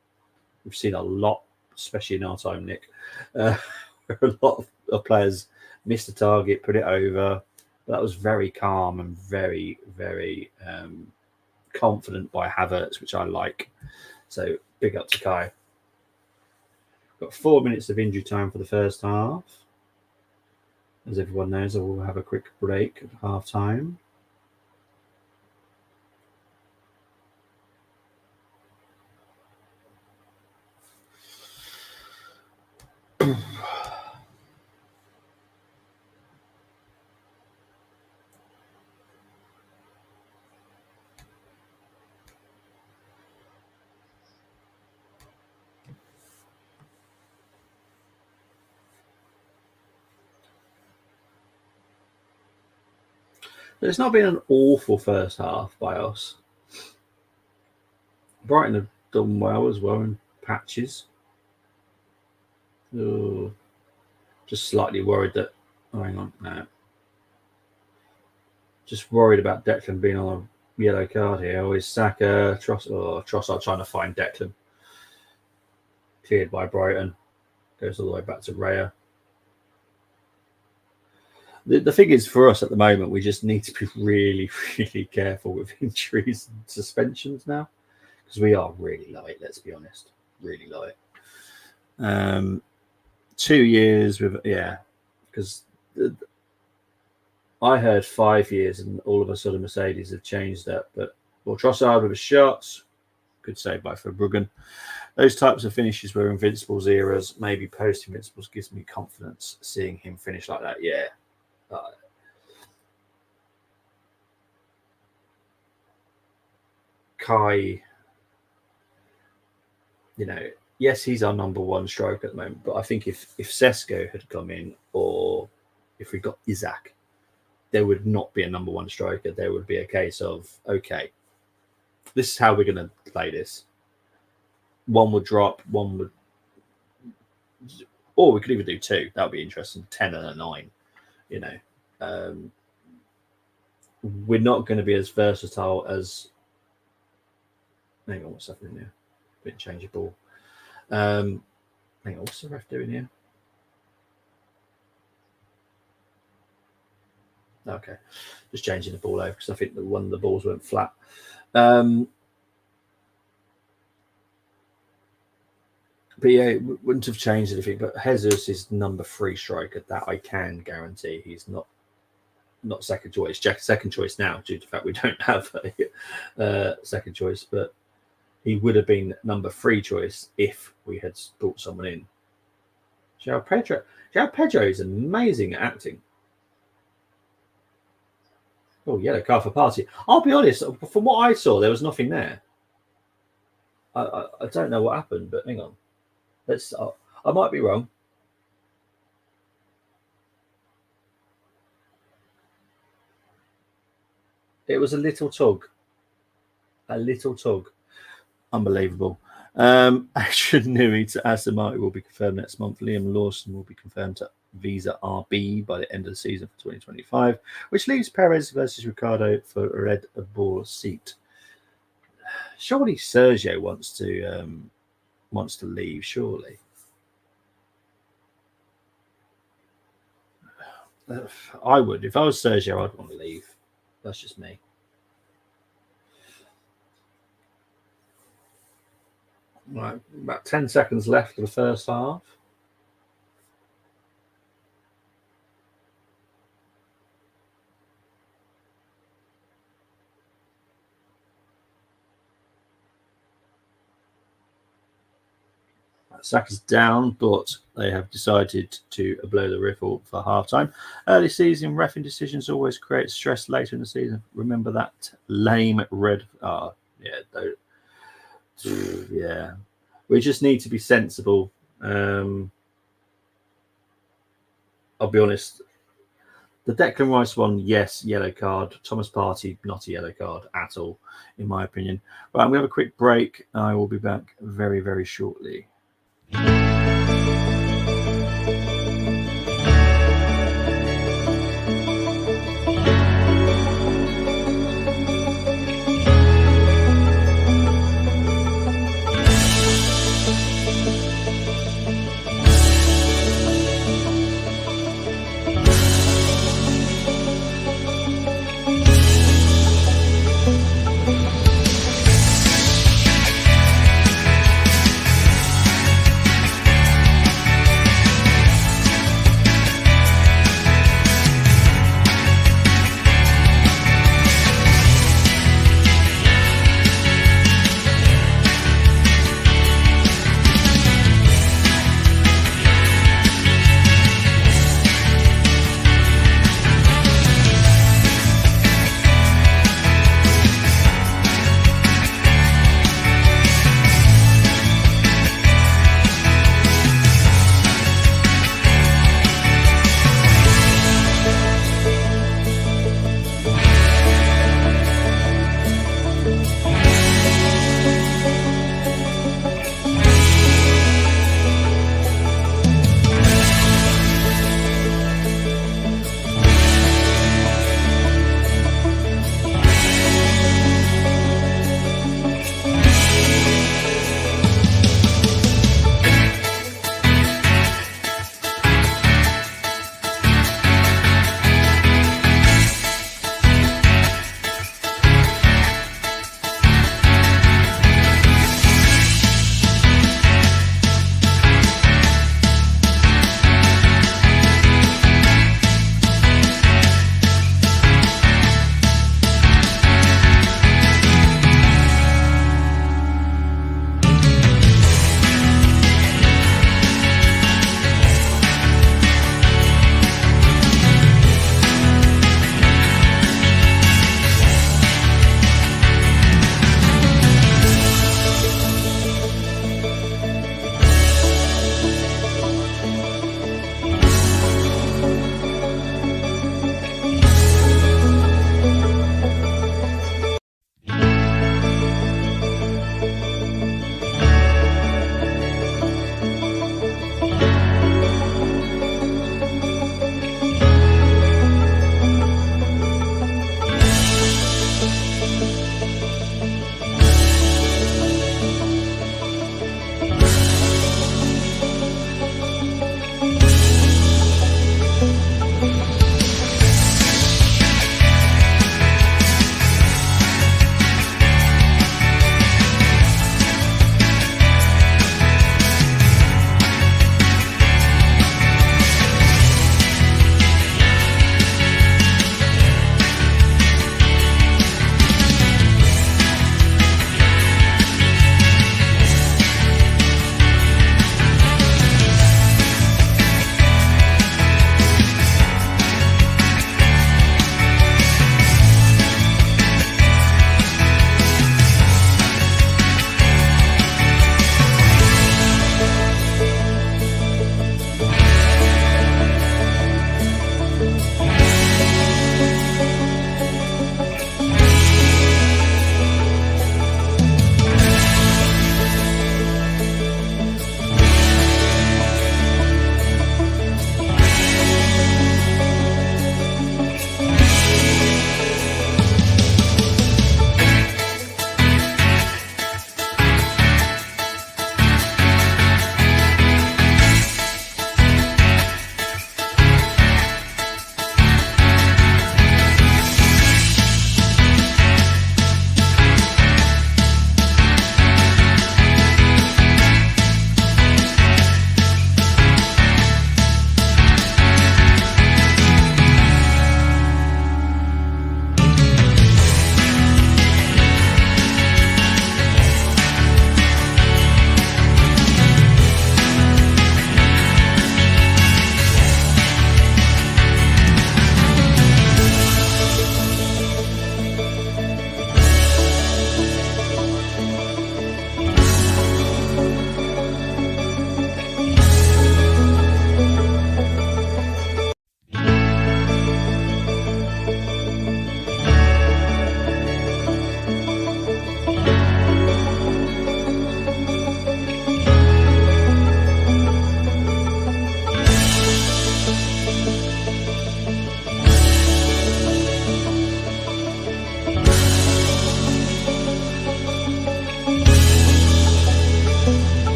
We've seen a lot, especially in our time, Nick. Where a lot of players missed the target, put it over. But that was very calm and very, very confident by Havertz, which I like. So big up to Kai. Got 4 minutes of injury time for the first half. As everyone knows, I will have a quick break at half time. But it's not been an awful first half by us. Brighton have done well as well in patches. Oh, just slightly worried that. Oh, hang on, no. Just worried about Declan being on a yellow card here. Or is Saka, Trossard trying to find Declan. Cleared by Brighton. Goes all the way back to Raya. The thing is, for us at the moment, we just need to be really, really careful with injuries and suspensions now, because we are really light. Let's be honest, really light. 2 years with because I heard 5 years, and all of a sudden Mercedes have changed that. But Trossard with a shot, good save by Verbruggen. Those types of finishes were Invincibles eras, maybe post Invincibles, gives me confidence seeing him finish like that. Yeah. Kai, yes, he's our number one striker at the moment, but I think if Sesko had come in, or if we got Isaac, there would not be a number one striker. There would be a case of, okay, this is how we're going to play this. One would drop, one would, or we could even do two. That would be interesting. 10 and a 9. We're not going to be as versatile as. Hang on, what's happening here? Bit changeable. Hang on, what's the ref doing here? Okay, just changing the ball over because I think that one of the balls went flat. But yeah, it wouldn't have changed anything. But Jesus is number 3 striker. That I can guarantee. He's not second choice. Jack's second choice now, due to the fact we don't have a second choice. But he would have been number 3 choice if we had brought someone in. João Pedro is amazing at acting. Oh, yellow card for Party. I'll be honest, from what I saw, there was nothing there. I don't know what happened, but hang on. I might be wrong. It was a little tug. Unbelievable. Action Nui to Aston Martin will be confirmed next month. Liam Lawson will be confirmed to Visa RB by the end of the season for 2025, which leaves Perez versus Ricardo for a Red Bull seat. Surely Sergio wants to leave. Surely. I would. If I was Sergio, I'd want to leave. That's just me. Right, about 10 seconds left of the first half. Saka's down, but they have decided to blow the whistle for half-time. Early season reffing decisions always create stress later in the season. Remember that lame red. Yeah, we just need to be sensible. I'll be honest. The Declan Rice one, yes, yellow card. Thomas Partey, not a yellow card at all, in my opinion. Right, I'm going to have a quick break. I will be back very, very shortly.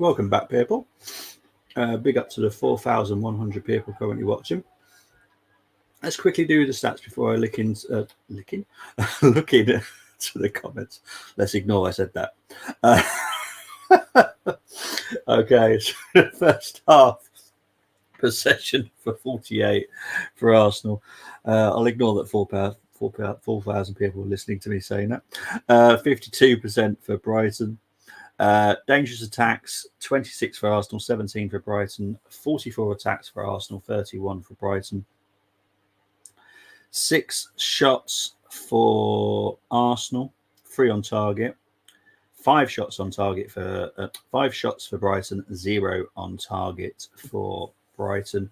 Welcome back, people. Big up to the 4,100 people currently watching. Let's quickly do the stats before I look into the comments. Let's ignore I said that. Okay, so the first half possession for 48 for Arsenal. I'll ignore that 4,000 people listening to me saying that. 52% for Brighton. Dangerous attacks, 26 for Arsenal, 17 for Brighton, 44 attacks for Arsenal, 31 for Brighton. 6 shots for Arsenal, 3 on target. 5 shots on target for 5 shots for Brighton, 0 on target for Brighton.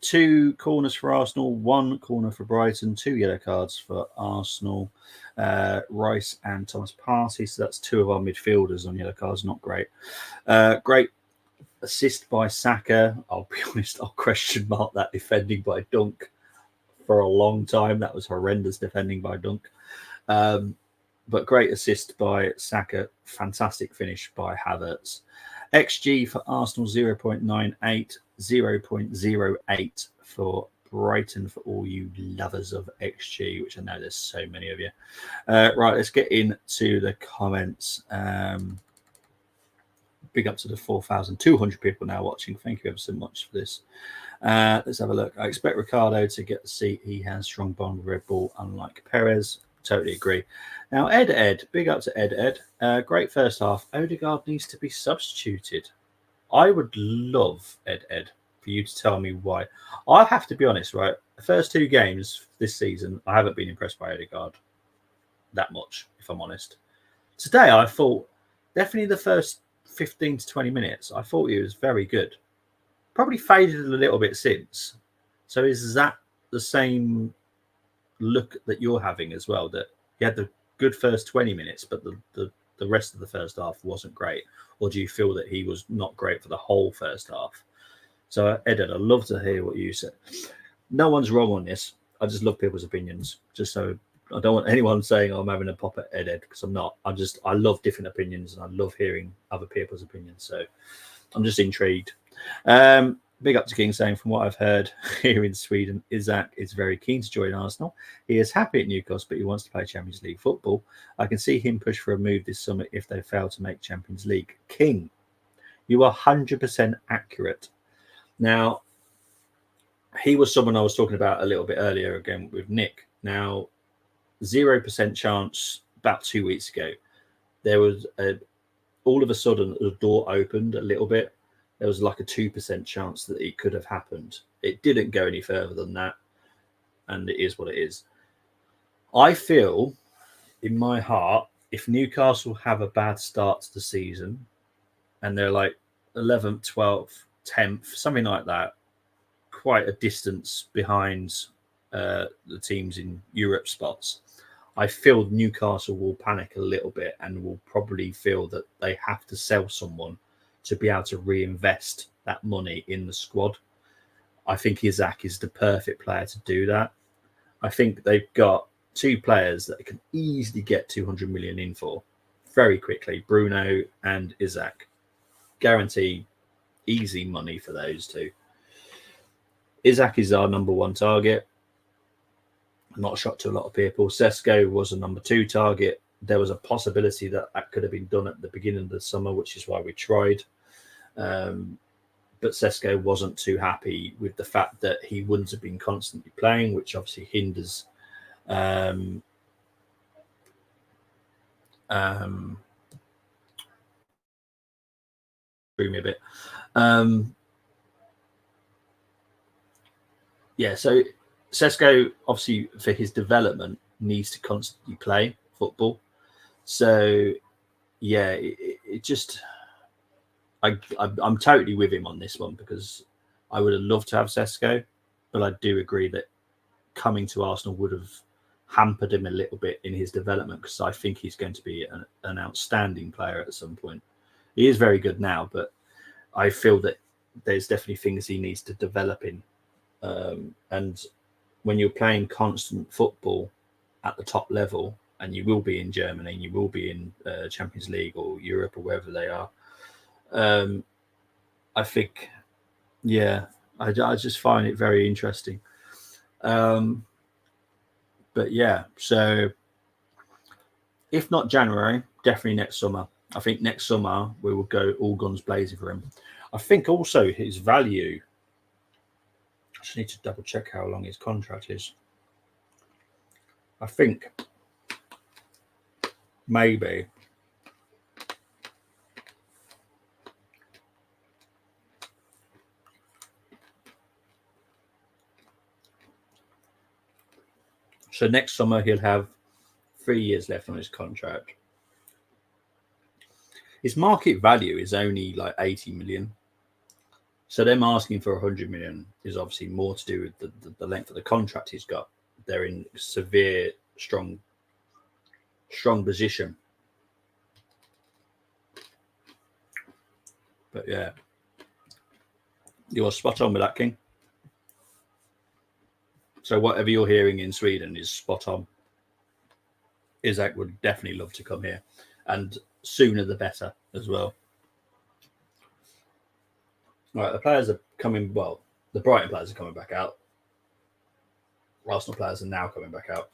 2 corners for Arsenal, 1 corner for Brighton, 2 yellow cards for Arsenal. Rice and Thomas Partey, so that's 2 of our midfielders on yellow cards. Not great. Great assist by Saka. I'll be honest, I'll question mark that defending by Dunk for a long time. That was horrendous defending by Dunk. But great assist by Saka. Fantastic finish by Havertz. XG for Arsenal 0.98, 0.08 for Brighton for all you lovers of XG, which I know there's so many of you. Right, let's get into the comments. Big up to the 4,200 people now watching. Thank you ever so much for this. Let's have a look. I expect Ricardo to get the seat. He has strong bond with Red Bull, unlike Perez. Totally agree. Now, Ed, big up to Ed. Great first half. Odegaard needs to be substituted. I would love, Ed, for you to tell me why. I have to be honest, right? The first 2 games this season, I haven't been impressed by Odegaard that much, if I'm honest. Today, I thought definitely the first 15 to 20 minutes, I thought he was very good. Probably faded a little bit since. So is that the same look that you're having as well, that he had the good first 20 minutes, but the rest of the first half wasn't great? Or do you feel that he was not great for the whole first half? So, Ed, I'd love to hear what you said. No one's wrong on this. I just love people's opinions. Just so I don't want anyone saying, oh, I'm having a pop at Ed, because I'm not. I love different opinions, and I love hearing other people's opinions. So I'm just intrigued. Big up to King saying, from what I've heard here in Sweden, Isaac is very keen to join Arsenal. He is happy at Newcastle, but he wants to play Champions League football. I can see him push for a move this summer if they fail to make Champions League. King, you are 100% accurate. Now, he was someone I was talking about a little bit earlier again with Nick. Now, 0% chance about 2 weeks ago. There was all of a sudden the door opened a little bit. There was like a 2% chance that it could have happened. It didn't go any further than that. And it is what it is. I feel in my heart, if Newcastle have a bad start to the season and they're like 11th, 12th, 10th, something like that, quite a distance behind the teams in Europe spots, I feel Newcastle will panic a little bit and will probably feel that they have to sell someone to be able to reinvest that money in the squad. I think Isaac is the perfect player to do that. I think they've got 2 players that can easily get 200 million in for very quickly, Bruno and Isaac. Guarantee easy money for those 2. Isaac is our number 1 target. Not a shock to a lot of people. Sesko was a number 2 target. There was a possibility that could have been done at the beginning of the summer, which is why we tried. But Sesko wasn't too happy with the fact that he wouldn't have been constantly playing, which obviously hinders threw me a bit. So Sesko, obviously, for his development, needs to constantly play football. So, yeah, it just... I'm totally with him on this one, because I would have loved to have Sesko, but I do agree that coming to Arsenal would have hampered him a little bit in his development, because I think he's going to be an outstanding player at some point. He is very good now, but I feel that there's definitely things he needs to develop in. And when you're playing constant football at the top level, and you will be in Germany, and you will be in Champions League or Europe or wherever they are, I think, yeah, I just find it very interesting. Um, but yeah, so if not January, definitely next summer. I think next summer we will go all guns blazing for him. I think also his value. I just need to double check how long his contract is. I think maybe so. Next summer he'll have 3 years left on his contract. His market value is only like 80 million. So them asking for 100 million is obviously more to do with the length of the contract he's got. They're in severe, strong position. But yeah, you are spot on with that, King. So whatever you're hearing in Sweden is spot on. Isaac would definitely love to come here, and sooner the better as well. Right, the players are coming. Well, the Brighton players are coming back out. Arsenal players are now coming back out.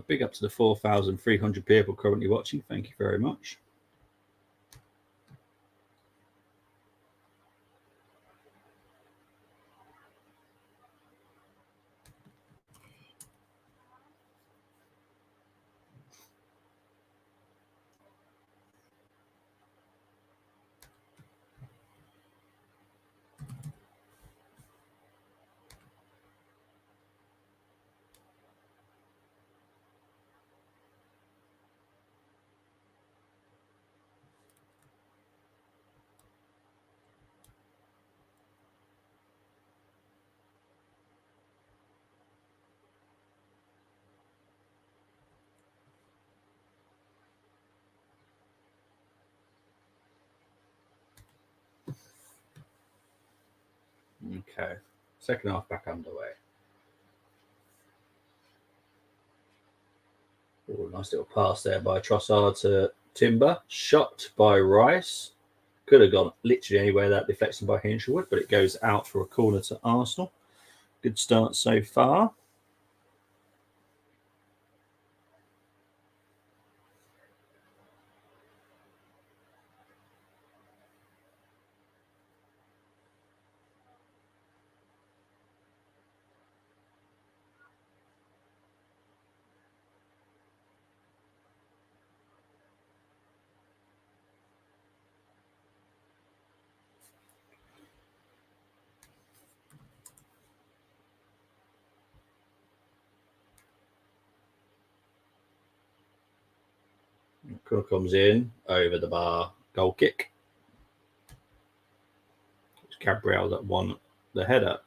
Big up to the 4,300 people currently watching. Thank you very much. Okay, second half back underway. Oh, nice little pass there by Trossard to Timber. Shot by Rice. Could have gone literally anywhere, that deflection by Hinshelwood, but it goes out for a corner to Arsenal. Good start so far. Corner comes in over the bar. Goal kick. It's Gabriel that won the header.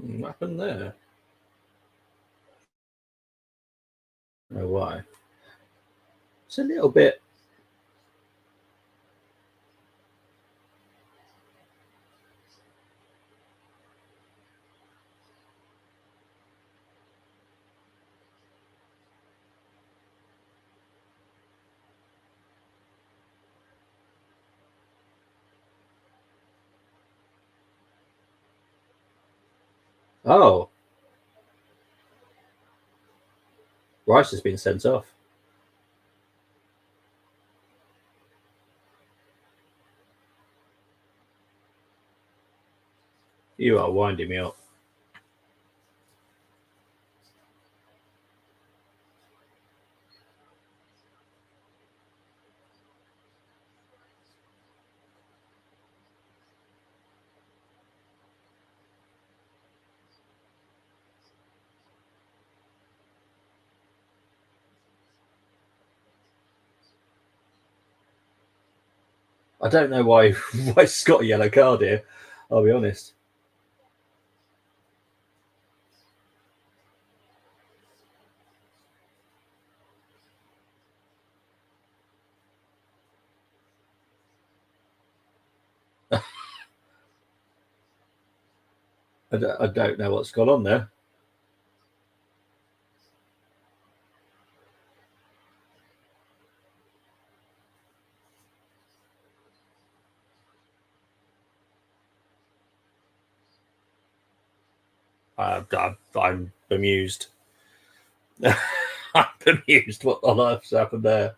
What happened there? Oh, why? It's a little bit. Oh, Rice has been sent off. You are winding me up. I don't know why Rice got a yellow card here. I'll be honest. I don't know what's gone on there. I'm bemused. I'm bemused. What on earth's happened there?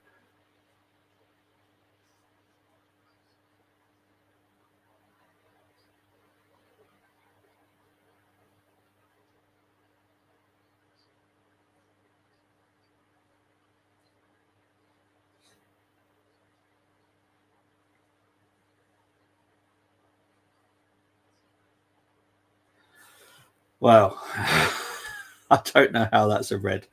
Well, I don't know how that's a red.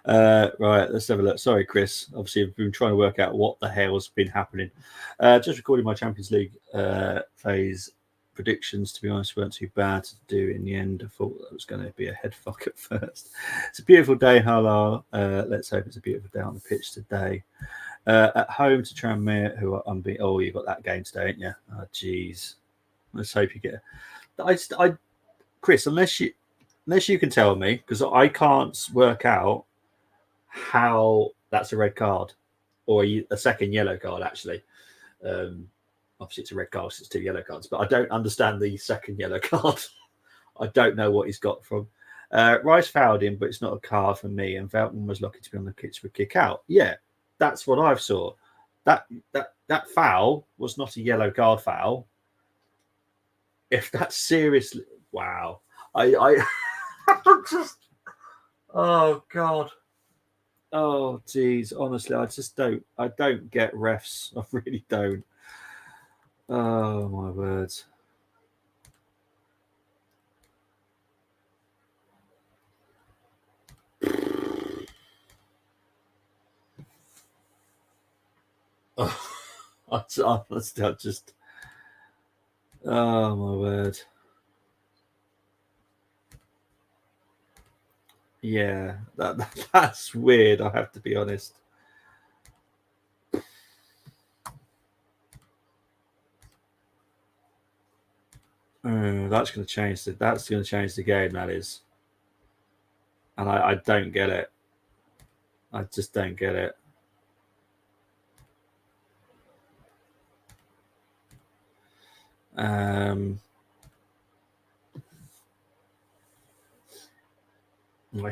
Right, let's have a look. Sorry, Chris. Obviously, I've been trying to work out what the hell's been happening. Just recording my Champions League phase predictions. To be honest, weren't too bad to do in the end. I thought that was going to be a head fuck at first. It's a beautiful day, Harlar. Let's hope it's a beautiful day on the pitch today. At home to Tranmere, who are unbeaten. Oh, you got that game today, ain't you? Oh, jeez. Let's hope you get. Chris, unless you can tell me, because I can't work out how that's a red card or a second yellow card. Actually, obviously it's a red card, so it's two yellow cards. But I don't understand the second yellow card. I don't know what he's got from. Rice fouled him, but it's not a card for me. And Veltman was lucky to be on the pitch for kick out. Yeah, that's what I've saw. That foul was not a yellow card foul. If that's seriously, wow. I just, oh God. Oh geez, honestly, I don't get refs. I really don't. Oh my words. Oh, I just, oh my word. Yeah, that's weird. I have to be honest. That's going to change the game. That is, and I don't get it. I just don't get it.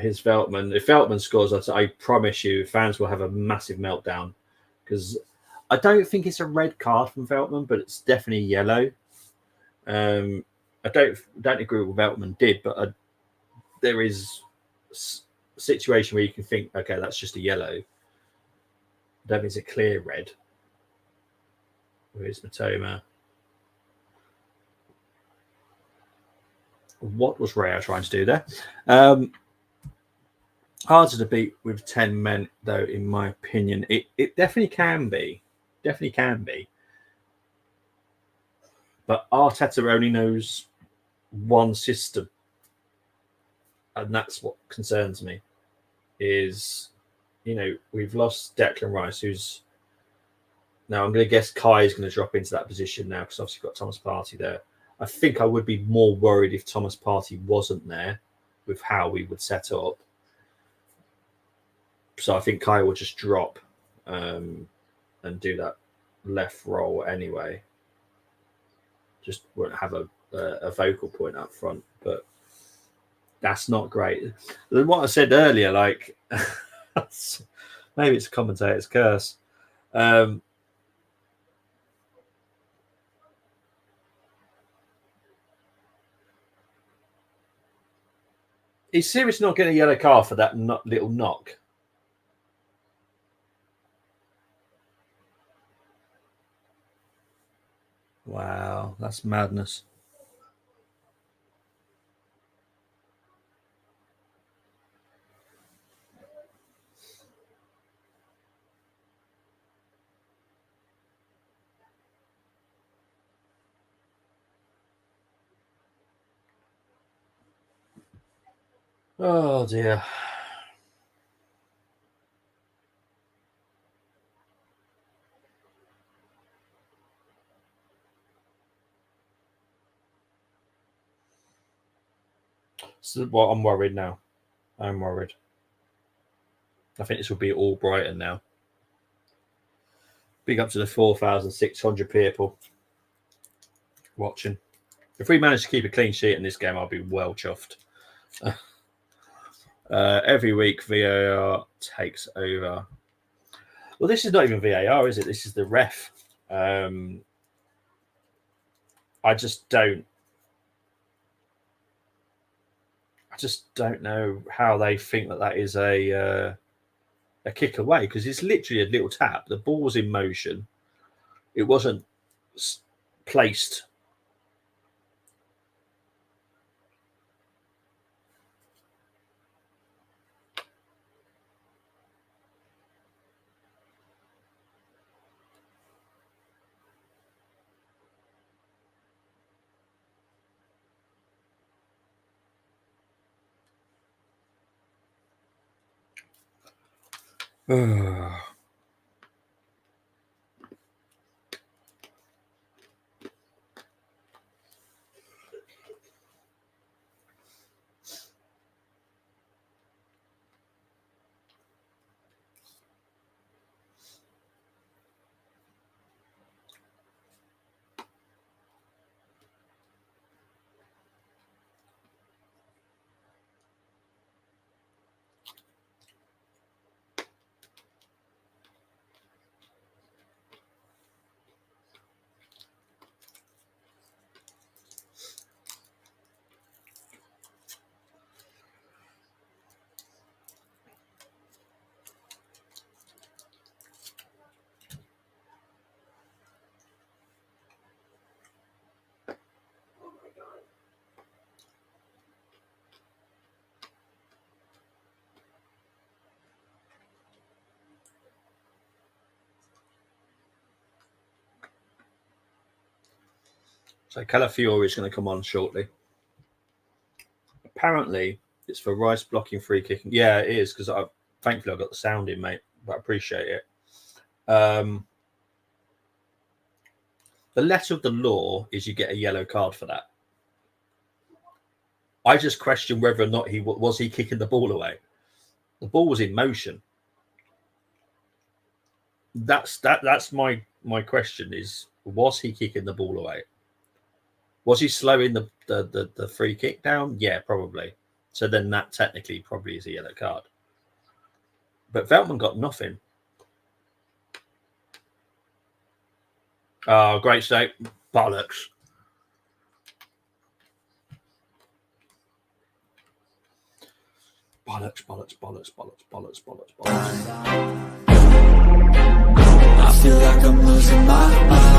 His Veltman. If Veltman scores, I promise you, fans will have a massive meltdown because I don't think it's a red card from Veltman, but it's definitely yellow. I don't agree with what Veltman did, but there is a situation where you can think, okay, that's just a yellow. I don't think it's a clear red. Where's Matoma? What was Rayo trying to do there? Harder to beat with 10 men, though, in my opinion. It definitely can be. Definitely can be. But Arteta only knows one system. and that's what concerns me. Is we've lost Declan Rice, who's now I'm going to guess Kai is going to drop into that position now because obviously got Thomas Partey there. I think I would be more worried if Thomas Partey wasn't there with how we would set up. So I think Kai will just drop and do that left role anyway. Just won't have a vocal point up front, but that's not great. What I said earlier, like maybe it's a commentator's curse. Is Sirius not getting a yellow card for that little knock? Wow, that's madness. Oh dear. So I'm worried now. I'm worried. I think this will be all Brighton now. Big up to the 4,600 people watching. If we manage to keep a clean sheet in this game, I'll be well chuffed. Every week, VAR takes over. Well, this is not even VAR, is it? This is the ref. I just don't know how they think that is a kick away, because it's literally a little tap. The ball was in motion. It wasn't placed. So Calafiori is going to come on shortly. Apparently, it's for Rice blocking free kicking. Yeah, it is, because thankfully I got the sound in, mate. But I appreciate it. The letter of the law is you get a yellow card for that. I just question whether or not he kicking the ball away. The ball was in motion. That's my question is, was he kicking the ball away? Was he slowing the free kick down? Yeah, probably. So then that technically probably is a yellow card. But Veltman got nothing. Oh, great state. Bollocks. Bollocks, bollocks, bollocks, bollocks, bollocks, bollocks, bollocks.
I feel like I'm losing my mind.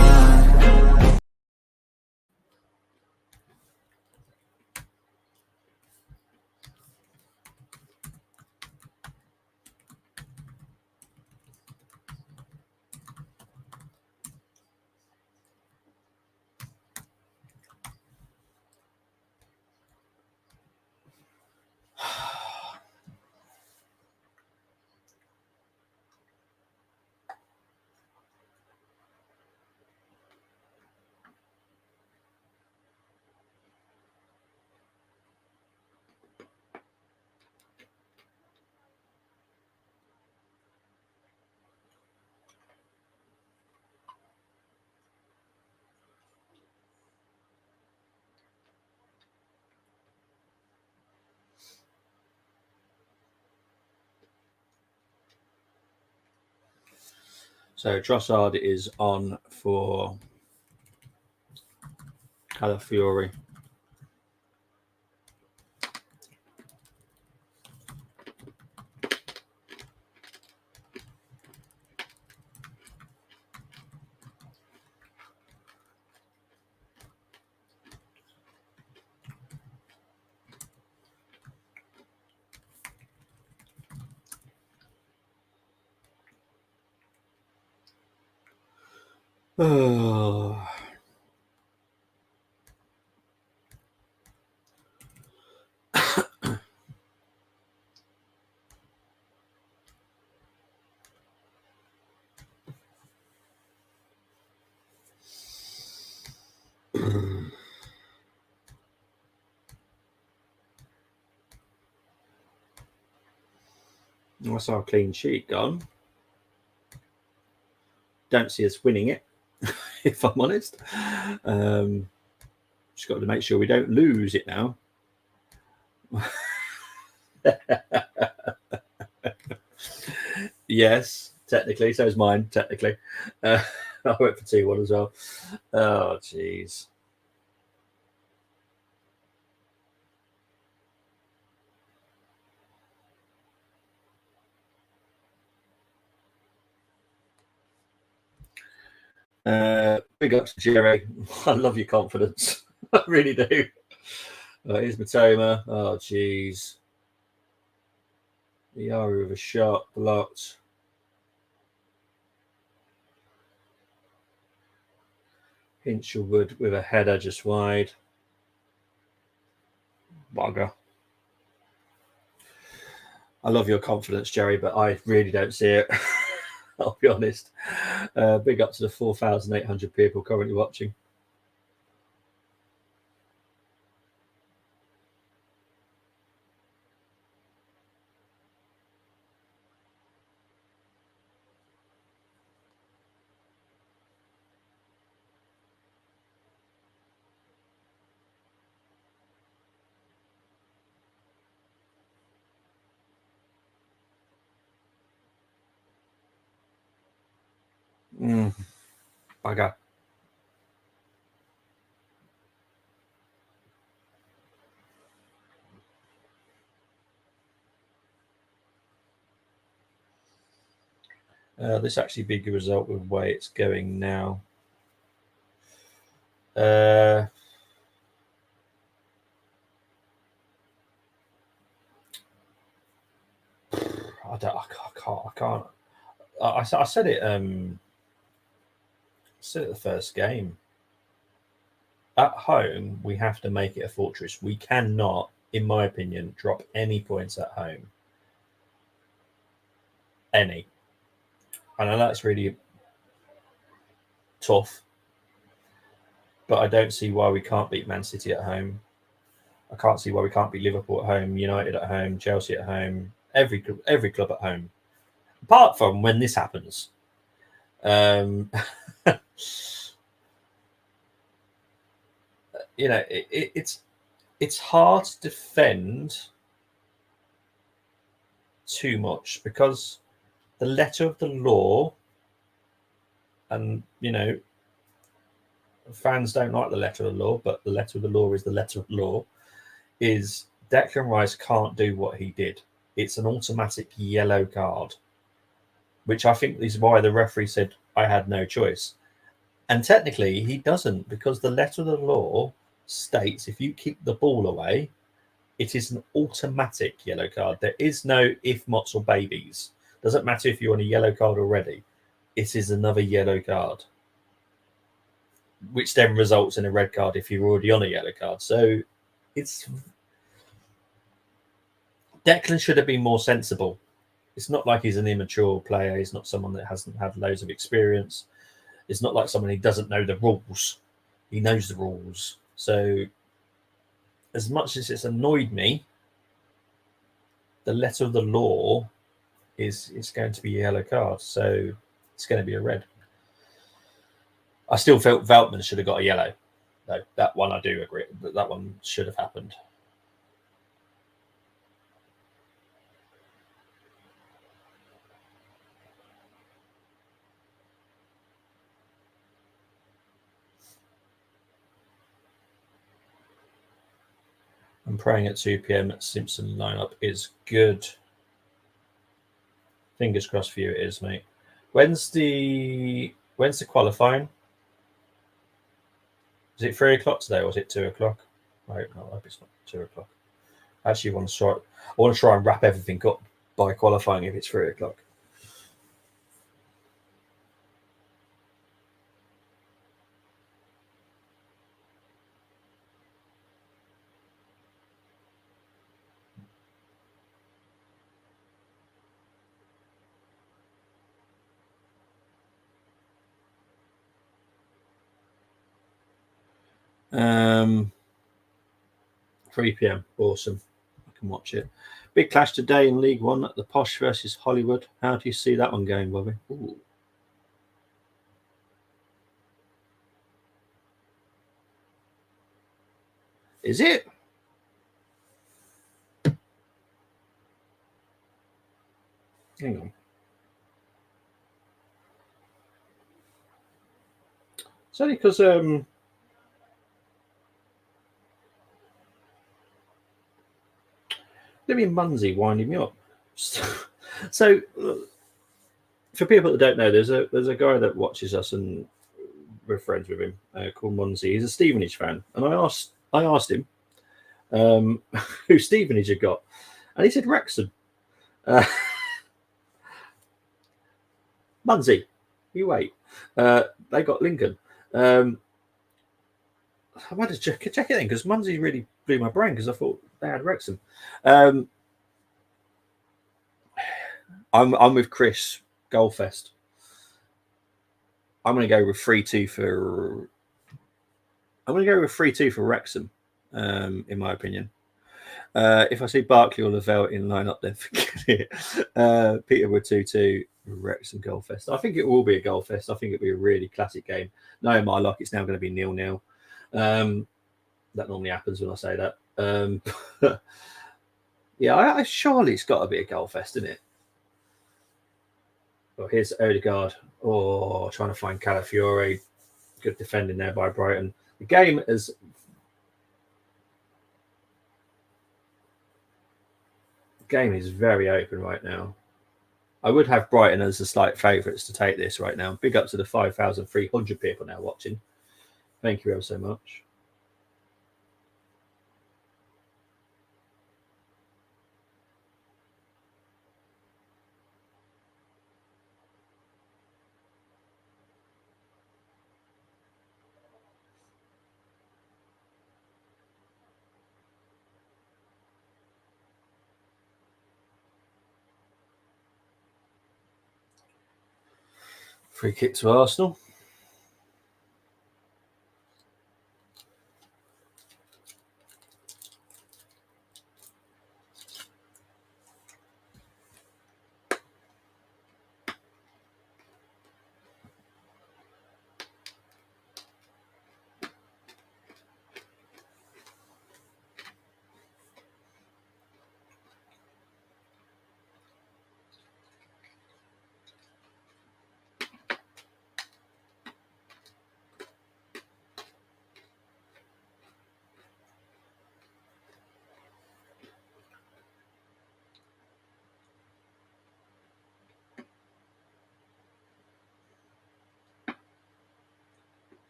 So Trossard is on for Calafiori. Oh. That's our clean sheet gone. Don't see us winning it, if I'm honest. Just got to make sure we don't lose it now. Yes, technically. So is mine, technically. I went for 2-1 as well. Oh, jeez. Big ups to Jerry. I love your confidence. I really do. Here's Matoma. Oh, jeez. Yaru with a shot blocked. Hinchelwood with a header just wide. Bugger. I love your confidence, Jerry, but I really don't see it. I'll be honest. Big up to the 4,800 people currently watching. Bugger. This actually be a good result with the way it's going now. I can't. I said it. Said it the first game. At home, we have to make it a fortress. We cannot, in my opinion, drop any points at home. Any. I know that's really tough, but I don't see why we can't beat Man City at home. I can't see why we can't beat Liverpool at home, United at home, Chelsea at home, every club at home, apart from when this happens. It's hard to defend too much because the letter of the law, and fans don't like the letter of the law, but the letter of the law is the letter of the law, is Declan Rice can't do what he did. It's an automatic yellow card, which I think is why the referee said I had no choice. And technically he doesn't, because the letter of the law states if you kick the ball away, it is an automatic yellow card. There is no if, mots, or babies. Doesn't matter if you're on a yellow card already. It is another yellow card, which then results in a red card if you're already on a yellow card. So Declan should have been more sensible. It's not like he's an immature player. He's not someone that hasn't had loads of experience. It's not like someone who doesn't know the rules. He knows the rules. So as much as it's annoyed me, the letter of the law is going to be a yellow card. So it's going to be a red. I still felt Veltman should have got a yellow. No, that one I do agree. That one should have happened. I'm praying at 2 p.m. that Simpson lineup is good. Fingers crossed for you, it is, mate. When's the qualifying? Is it 3 o'clock today, or is it 2 o'clock? I hope it's not 2 o'clock. I actually want to try and wrap everything up by qualifying if it's 3 o'clock. Um, 3 p.m. Awesome. I can watch it. Big clash today in League One. The Posh versus Hollywood. How do you see that one going, Bobby? Ooh. Is it? Hang on. It's only because Libby Munsey winding me up. So, for people that don't know, there's a guy that watches us and we're friends with him called Munsey. He's a Stevenage fan, and I asked him who Stevenage had got, and he said Wrexham. Munsey, you wait. They got Lincoln. I might just check it then, because Munsey really blew my brain, because I thought they had Wrexham. I'm with Chris. Goalfest. I'm going to go with 3-2 for. I'm going to go with 3-2 for Wrexham, in my opinion. If I see Barkley or Lavelle in lineup, then forget it. Peterborough 2-2, Wrexham Goalfest. I think it will be a Goalfest. I think it'll be a really classic game. No, my luck, it's now going to be 0-0. That normally happens when I say that. Yeah, surely it's got to be a Goalfest, isn't it? Well, here's Odegaard. Oh, trying to find Calafiore. Good defending there by Brighton. The game is very open right now. I would have Brighton as the slight favourites to take this right now. Big up to the 5,300 people now watching. Thank you ever so much. Free kick to Arsenal.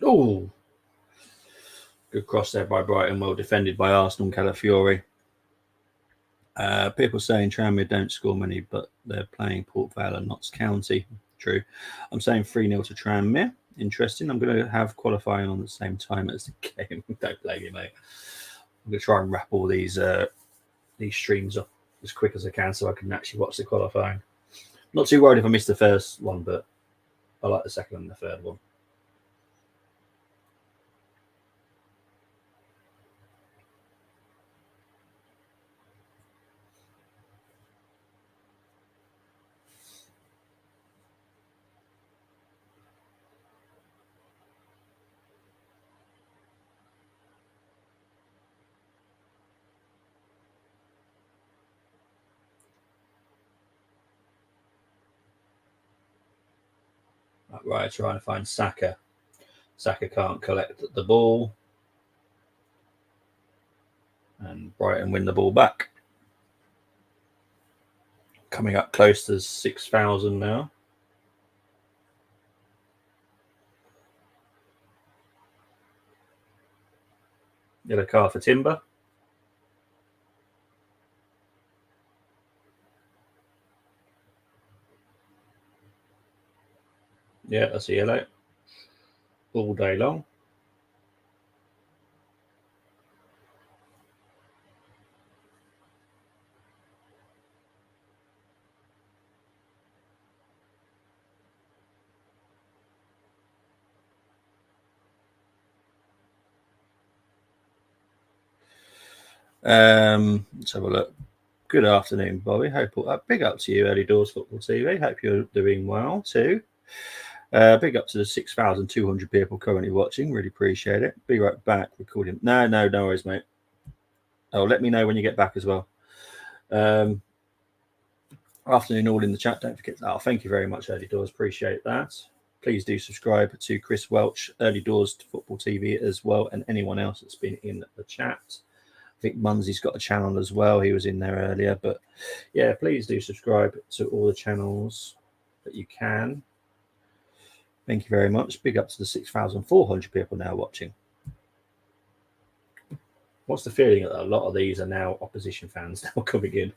Oh, good cross there by Brighton. Well defended by Arsenal and Calafiore. People saying Tranmere don't score many, but they're playing Port Vale and Notts County. True. I'm saying 3-0 to Tranmere. Interesting. I'm going to have qualifying on the same time as the game. Don't blame me, mate. I'm going to try and wrap all these these streams up as quick as I can so I can actually watch the qualifying. Not too worried if I miss the first one, but I like the second and the third one. Right, trying to find Saka. Saka can't collect the ball. And Brighton win the ball back. Coming up close to 6,000 now. Yellow card for Timber. Yeah, that's a yellow. All day long. Let's have a look. Good afternoon, Bobby. Big up to you, Early Doors Football TV. Hope you're doing well too. Big up to the 6,200 people currently watching. Really appreciate it. Be right back. Recording. No worries, mate. Oh, let me know when you get back as well. Afternoon, all in the chat. Don't forget. Oh, thank you very much, Early Doors. Appreciate that. Please do subscribe to Chris Welch, Early Doors Football TV as well, and anyone else that's been in the chat. I think Munsy's got a channel as well. He was in there earlier. But yeah, please do subscribe to all the channels that you can. Thank you very much. Big up to the 6,400 people now watching. What's the feeling that a lot of these are now opposition fans now coming in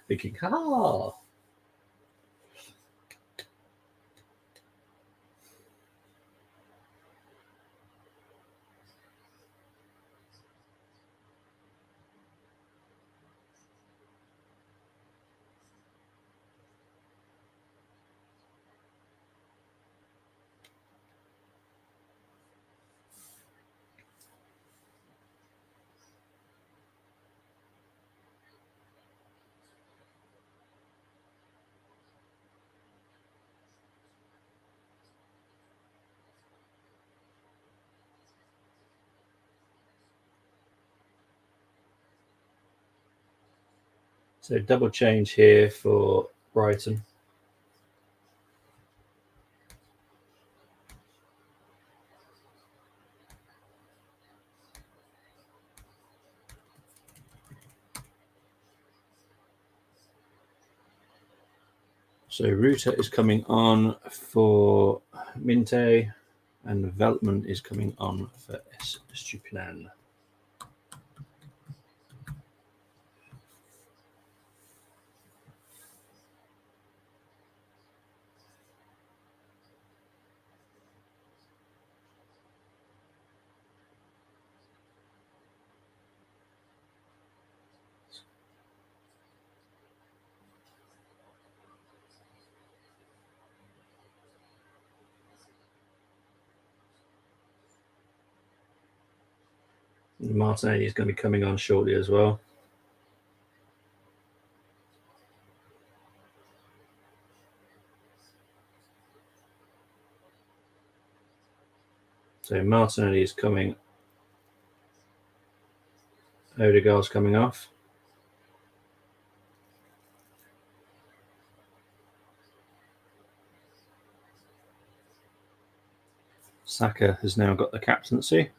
thinking, So double change here for Brighton. So Ruta is coming on for Minte, and Veltman is coming on for Stupinan. Martinelli is going to be coming on shortly as well. So Martinelli is coming. Odegaard's coming off. Saka has now got the captaincy.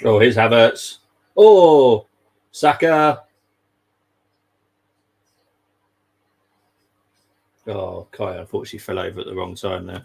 Oh, here's Havertz. Oh, Saka. Oh, Kai unfortunately fell over at the wrong time there.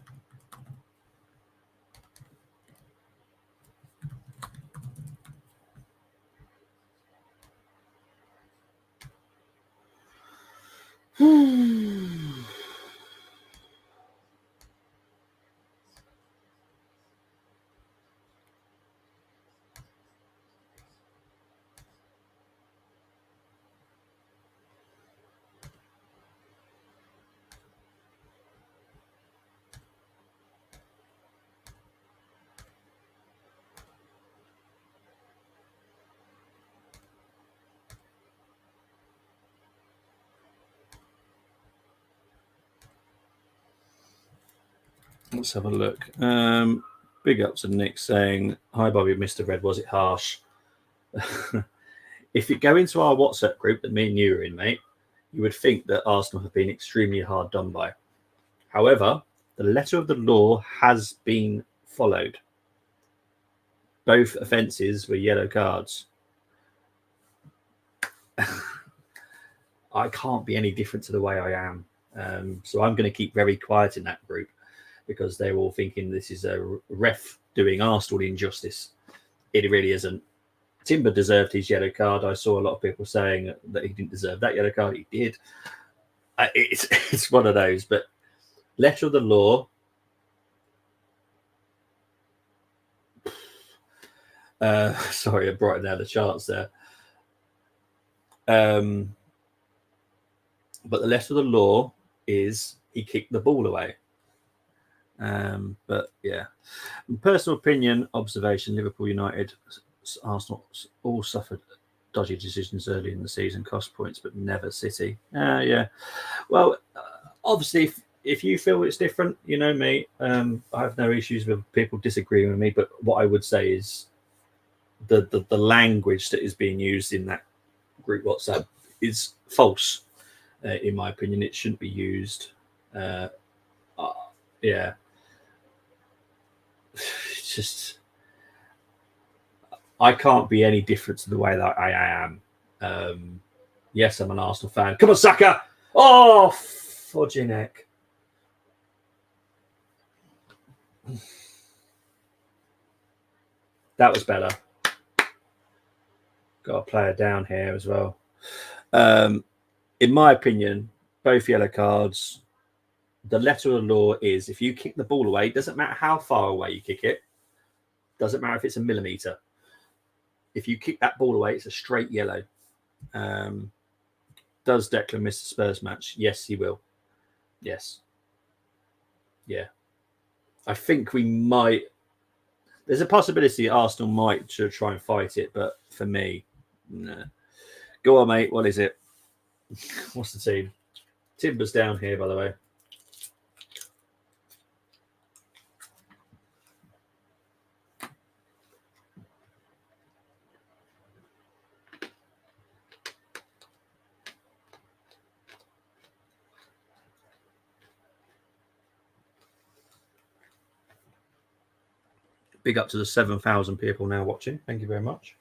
Let's have a look. Big up to Nick saying, "Hi Bobby, Mr. Red, was it harsh?" If you go into our WhatsApp group that me and you are in, mate, you would think that Arsenal have been extremely hard done by. However, the letter of the law has been followed. Both offences were yellow cards. I can't be any different to the way I am. So I'm going to keep very quiet in that group because they're all thinking this is a ref doing Arsenal injustice. It really isn't. Timber deserved his yellow card. I saw a lot of people saying that he didn't deserve that yellow card. He did. It's one of those. But letter of the law. Sorry, I brought down the charts there. But the letter of the law is he kicked the ball away. But yeah, personal opinion, observation: Liverpool, United, Arsenal all suffered dodgy decisions early in the season, cost points, but never City. Yeah. Well, obviously, if you feel it's different, you know me. I have no issues with people disagreeing with me. But what I would say is the language that is being used in that group WhatsApp is false. In my opinion, it shouldn't be used. Yeah. It's just I can't be any different to the way that I am. Yes, I'm an Arsenal fan. Come on, Saka! Oh, fudging heck. That was better. Got a player down here as well. In my opinion, both yellow cards. The letter of the law is if you kick the ball away, it doesn't matter how far away you kick it. Doesn't matter if it's a millimetre. If you kick that ball away, it's a straight yellow. Does Declan miss the Spurs match? Yes, he will. Yes. Yeah. I think we might. There's a possibility Arsenal might try and fight it, but for me, no. Go on, mate. What is it? What's the team? Timber's down here, by the way. Big up to the 7,000 people now watching. Thank you very much.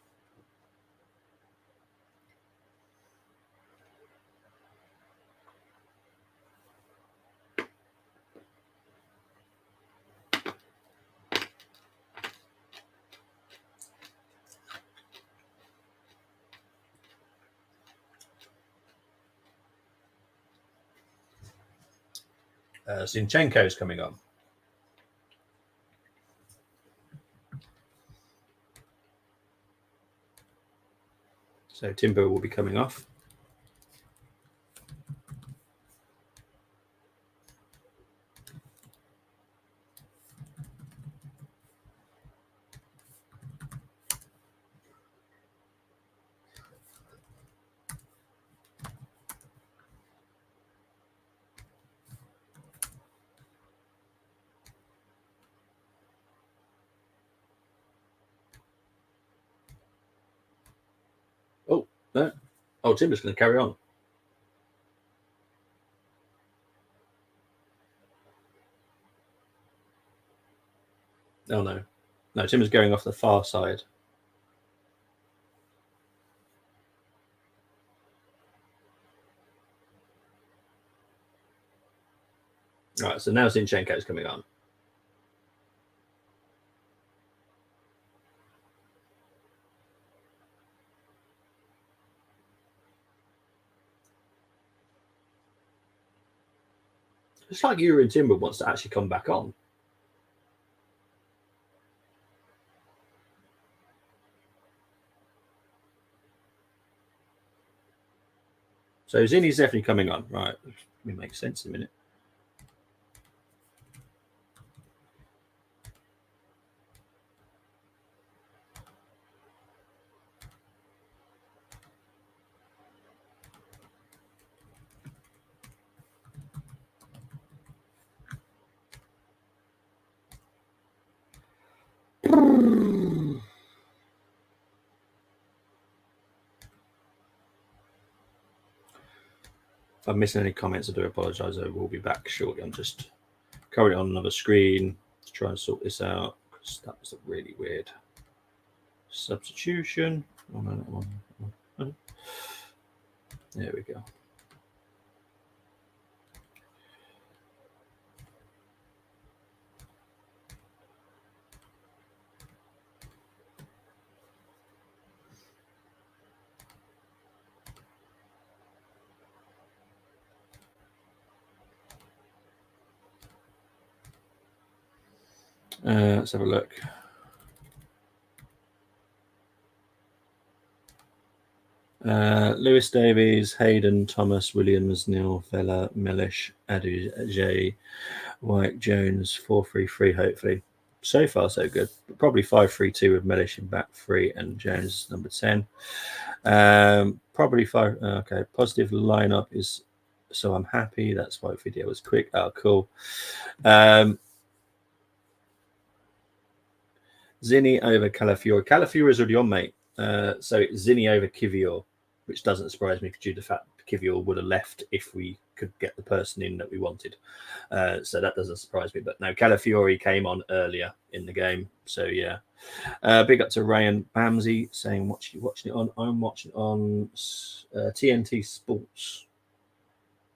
Zinchenko is coming on. So Timber will be coming off. Oh, no. Oh, Timber's going to carry on. Oh, no. No, Timber's going off the far side. Right, so now Zinchenko's coming on. It's like Yuri Timber wants to actually come back on. So Zinni's definitely coming on. Right, it makes sense in a minute. If I'm missing any comments, I do apologise. I will be back shortly. I'm just currently on another screen to try and sort this out because that was a really weird substitution. There we go. Let's have a look. Lewis Davies, Hayden, Thomas, Williams, Neil, Vela, Mellish, Adu, Jay, White, Jones, 4-3-3, hopefully. So far, so good. But probably 5-3-2 with Mellish in back 3 and Jones number 10. Probably 5. Okay, positive lineup is so I'm happy. That's why video was quick. Oh, cool. Zinni over Calafiore. Calafiore is already on, mate. So it's Zinni over Kivior, which doesn't surprise me due to the fact Kivior would have left if we could get the person in that we wanted. So that doesn't surprise me. But no, Calafiore came on earlier in the game. So yeah. Big up to Ryan Bamsey saying, what you watching it on? I'm watching it on TNT Sports.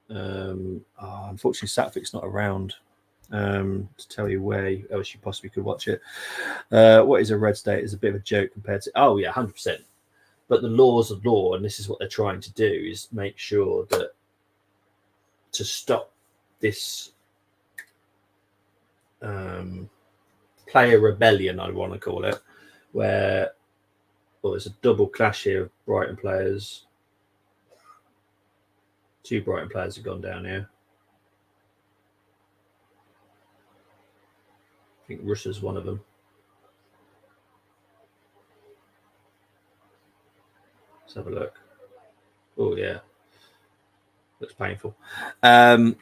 Unfortunately, Satvik's not around to tell you where else you possibly could watch it. What is a red state is a bit of a joke compared to 100%. But the law's of law, and this is what they're trying to do, is make sure that to stop this player rebellion, I want to call it, where there's a double clash here of Brighton players. 2 Brighton players have gone down here. I think Russia's one of them. Let's have a look. Oh, yeah. Looks painful. What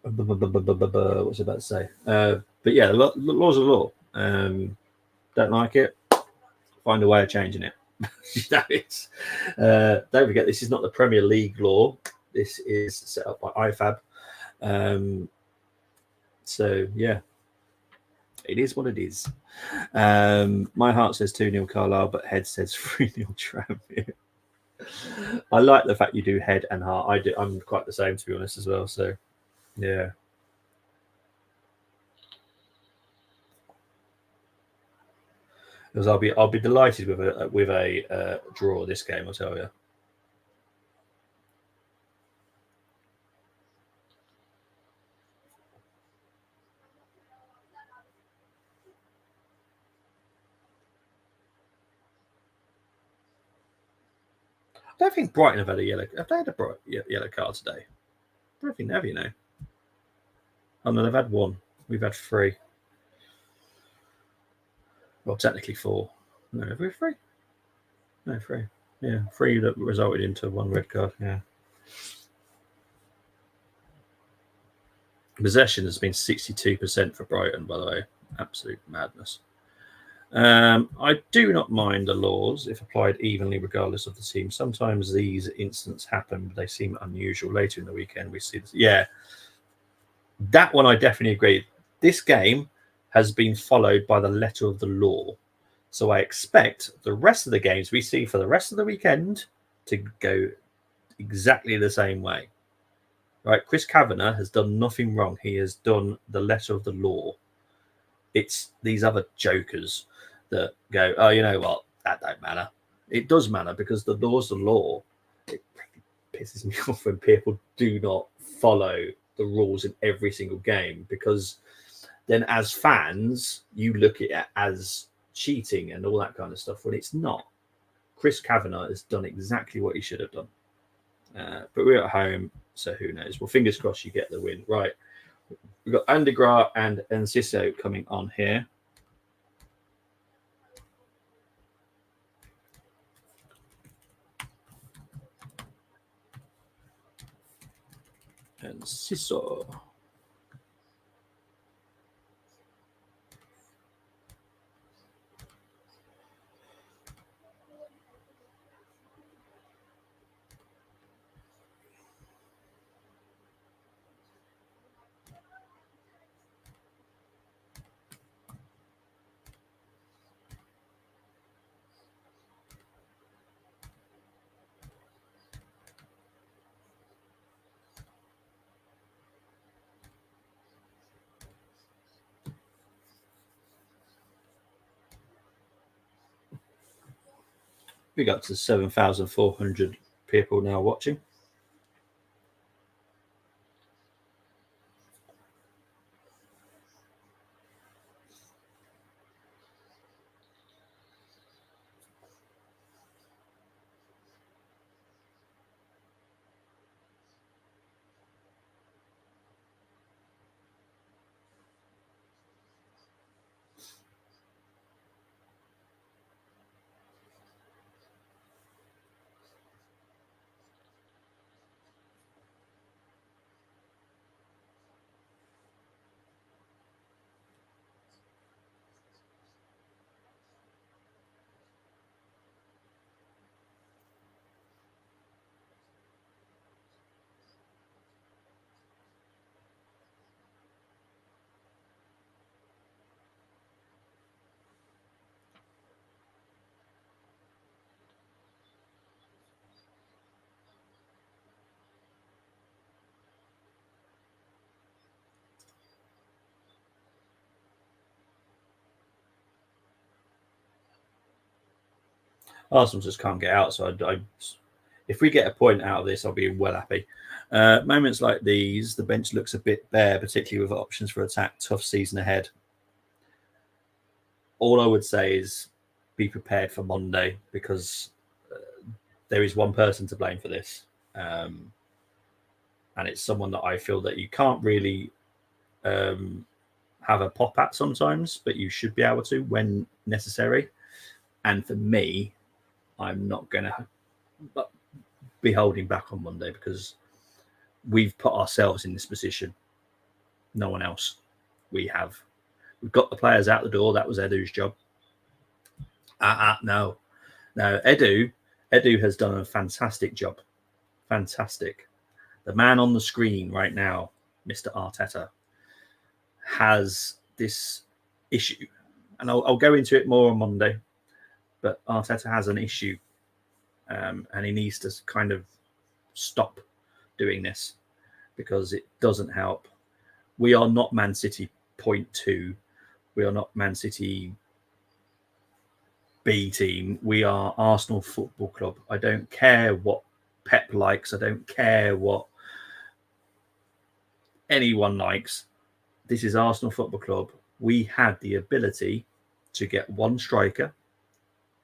was I about to say? But yeah, laws of law. Don't like it. Find a way of changing it. Don't forget, this is not the Premier League law. This is set up by IFAB. So yeah, it is what it is. My heart says 2-0 Carlisle, but head says 3-0 Tranmere. I like the fact you do head and heart. I'm quite the same, to be honest, as well. So yeah. Because I'll be delighted with a draw this game, I'll tell you. I don't think Brighton have had a yellow. Have they had a yellow card today? I don't think they have, you know. Oh no, they've had 1. We've had 3. Well, technically 4. No, have we 3? No, 3. Yeah, 3 that resulted into 1 red card. Yeah. Possession has been 62% for Brighton, by the way. Absolute madness. I do not mind the laws if applied evenly, regardless of the team. Sometimes these incidents happen, but they seem unusual. Later in the weekend, we see this. Yeah, that one I definitely agree. This game has been followed by the letter of the law. So I expect the rest of the games we see for the rest of the weekend to go exactly the same way. right? Chris Kavanagh has done nothing wrong. He has done the letter of the law. It's these other jokers that go, oh, you know what? That don't matter. It does matter because the law's the law. It really pisses me off when people do not follow the rules in every single game, because then as fans, you look at it as cheating and all that kind of stuff when it's not. Chris Kavanagh has done exactly what he should have done. But we're at home, so who knows? Well, fingers crossed you get the win. Right. We've got Andegra and Enciso coming on here. Enciso. We got to 7,400 people now watching. Arsenal just can't get out. So if we get a point out of this, I'll be well happy. Moments like these, the bench looks a bit bare, particularly with options for attack. Tough season ahead. All I would say is be prepared for Monday, because there is one person to blame for this. And it's someone that I feel that you can't really have a pop at sometimes, but you should be able to when necessary. And for me, I'm not going to be holding back on Monday, because we've put ourselves in this position. No one else. We've got the players out the door. That was Edu's job. No. Edu has done a fantastic job. Fantastic. The man on the screen right now, Mr. Arteta, has this issue, and I'll go into it more on Monday. But Arteta has an issue, and he needs to kind of stop doing this, because it doesn't help. We are not Man City 0.2. We are not Man City B team. We are Arsenal Football Club. I don't care what Pep likes. I don't care what anyone likes. This is Arsenal Football Club. We had the ability to get one striker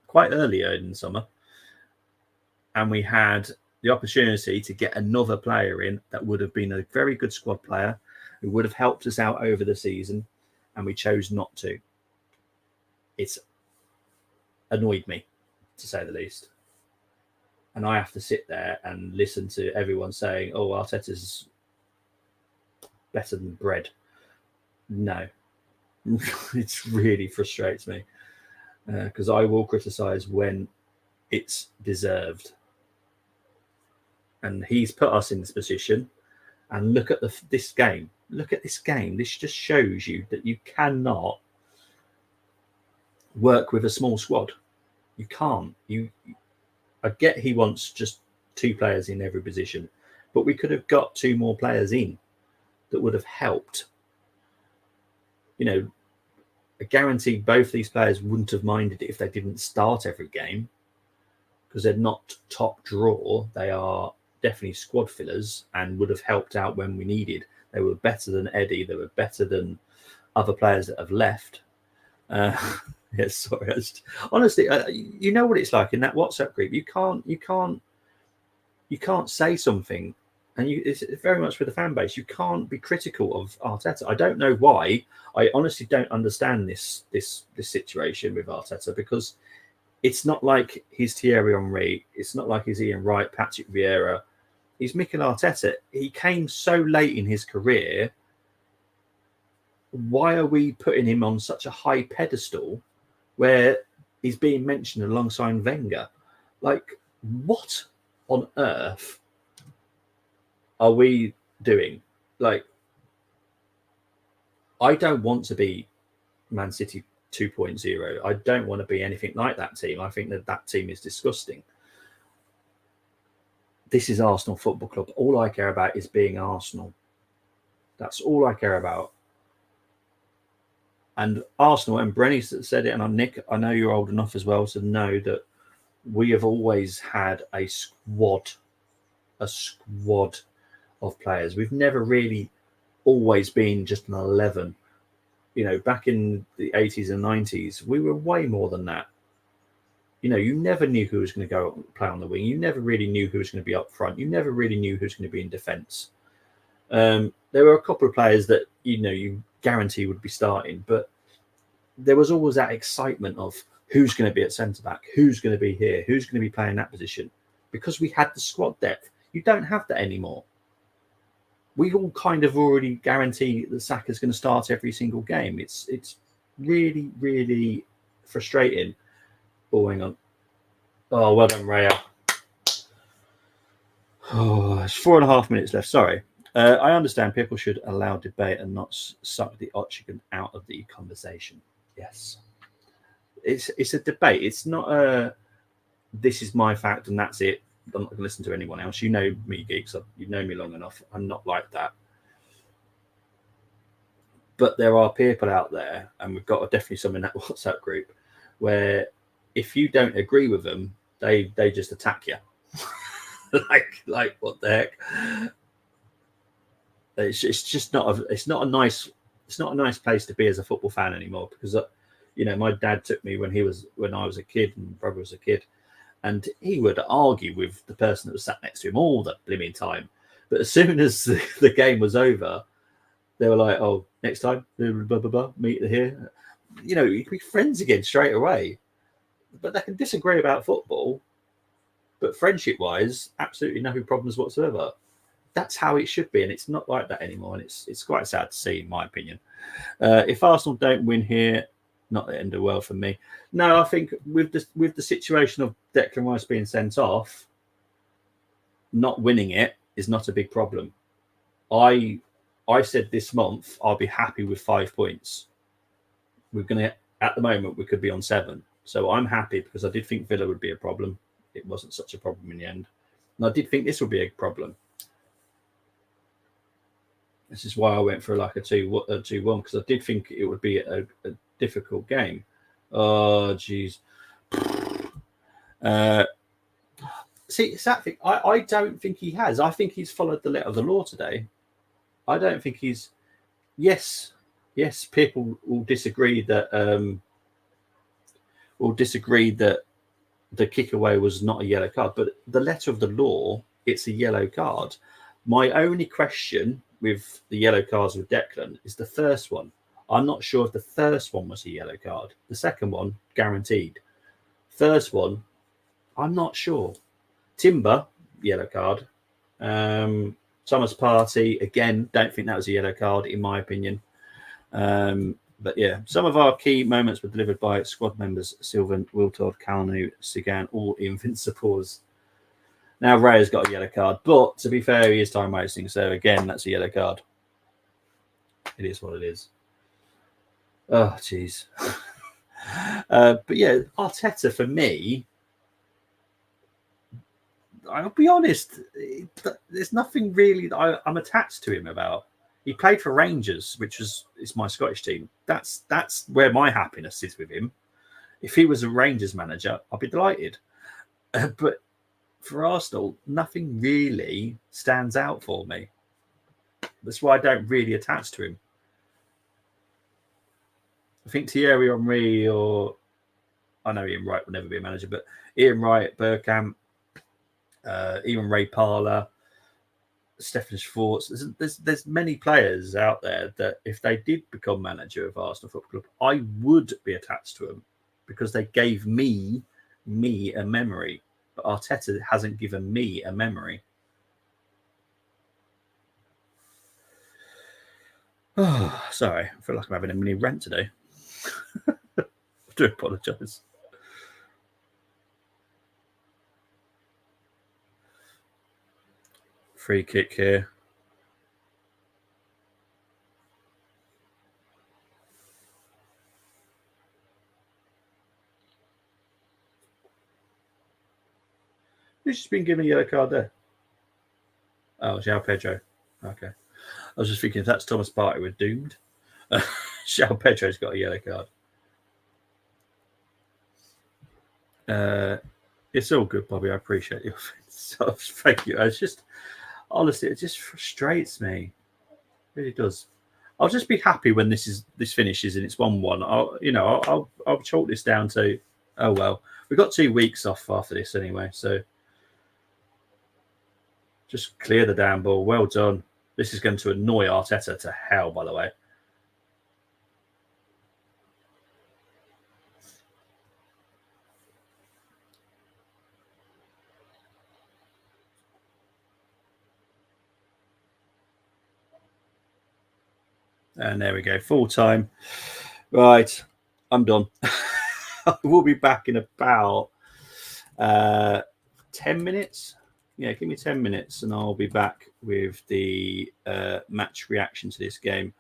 quite earlier in the summer, and we had the opportunity to get another player in that would have been a very good squad player who would have helped us out over the season, and we chose not to. It's annoyed me, to say the least. And I have to sit there and listen to everyone saying, oh, Arteta's better than bread. No. It really frustrates me, because I will criticise when it's deserved. And he's put us in this position. And look at this game. Look at this game. This just shows you that you cannot work with a small squad. You can't. I get he wants just two players in every position, but we could have got 2 more players in that would have helped. You know, I guarantee both these players wouldn't have minded it if they didn't start every game, because they're not top draw. They are definitely squad fillers and would have helped out when we needed. They were better than Eddie. They were better than other players that have left. Yeah, sorry. Honestly, you know what it's like in that WhatsApp group. You can't say something, and it's very much for the fan base. You can't be critical of Arteta. I don't know why. I honestly don't understand this situation with Arteta, because it's not like he's Thierry Henry. It's not like he's Ian Wright, Patrick Vieira. He's Mikel Arteta. He came so late in his career. Why are we putting him on such a high pedestal where he's being mentioned alongside Wenger? Like, what on earth are we doing? Like, I don't want to be Man City 2.0. I don't want to be anything like that team. I think that team is disgusting. This is Arsenal Football Club. All I care about is being Arsenal. That's all I care about. And Arsenal, and Brenny said it, and Nick, I know you're old enough as well to know that we have always had a squad of players. We've never really always been just an 11. You know, back in the 80s and 90s, we were way more than that. You know, you never knew who was going to go play on the wing. You never really knew who was going to be up front. You never really knew who was going to be in defence. There were a couple of players that, you know, you guarantee would be starting, but there was always that excitement of who's going to be at centre-back, who's going to be here, who's going to be playing that position, because we had the squad depth. You don't have that anymore. We all kind of already guarantee that Saka's going to start every single game. It's really, really frustrating. Oh, hang on. Oh, well done, Raya. Oh, it's 4.5 minutes left. Sorry. I understand people should allow debate and not suck the oxygen out of the conversation. Yes. It's a debate. It's not a this is my fact and that's it. I'm not going to listen to anyone else. You know me, geeks. You know me long enough. I'm not like that. But there are people out there, and we've got definitely some in that WhatsApp group, where if you don't agree with them, they just attack you. like what the heck? It's just not a nice place to be as a football fan anymore, because you know, my dad took me when I was a kid and brother was a kid, and he would argue with the person that was sat next to him all the blimmin' time. But as soon as the game was over, they were like, "Oh, next time, blah, blah, blah, blah, meet here." You know, you can be friends again straight away. But they can disagree about football, but friendship-wise, absolutely no problems whatsoever. That's how it should be, and it's not like that anymore. And it's quite sad to see, in my opinion. If Arsenal don't win here, not the end of the world for me. No, I think with the situation of Declan Rice being sent off, not winning it is not a big problem. I said this month I'll be happy with 5 points. At the moment we could be on 7, so I'm happy, because I did think Villa would be a problem. It wasn't such a problem in the end, and I did think this would be a problem. This is why I went for like a 2-1, because I did think it would be a difficult game. Oh, jeez. See, it's that thing. I don't think he has. I think he's followed the letter of the law today. I don't think he's. Yes, people will disagree that the kick away was not a yellow card, but the letter of the law, it's a yellow card. My only question with the yellow cards with Declan is the first one. I'm not sure if the first one was a yellow card. The second one, guaranteed. First one, I'm not sure. Timber, yellow card. Thomas Partey, again, don't think that was a yellow card, in my opinion. But yeah, some of our key moments were delivered by squad members Sylvan, Wiltord, Kalnu, Sigan, all invincibles. Now Raya's got a yellow card, but to be fair, he is time wasting. So again, that's a yellow card. It is what it is. Oh, jeez. But yeah, Arteta for me, I'll be honest, there's nothing really that I'm attached to him about. He played for Rangers, which is my Scottish team. That's where my happiness is with him. If he was a Rangers manager, I'd be delighted. But for Arsenal, nothing really stands out for me. That's why I don't really attach to him. I think Thierry Henry, or I know Ian Wright will never be a manager, but Ian Wright, Bergkamp, even Ray Parlour, Stefan Schwartz. There's many players out there that if they did become manager of Arsenal Football Club, I would be attached to them because they gave me a memory. But Arteta hasn't given me a memory. Oh, sorry. I feel like I'm having a mini rant today. I do apologise. Free kick here. Who's just been given a yellow card there? Oh, João Pedro. Okay. I was just thinking if that's Thomas Partey, we're doomed. João Pedro's got a yellow card. It's all good, Bobby. I appreciate your thank you. It's just honestly, it just frustrates me. It really does. I'll just be happy when this finishes and it's 1-1. I'll chalk this down to, oh well, we've got 2 weeks off after this anyway, so just clear the damn ball. Well done. This is going to annoy Arteta to hell, by the way. And there we go, full time. Right, I'm done. We'll be back in about 10 minutes. Yeah, give me 10 minutes and I'll be back with the match reaction to this game.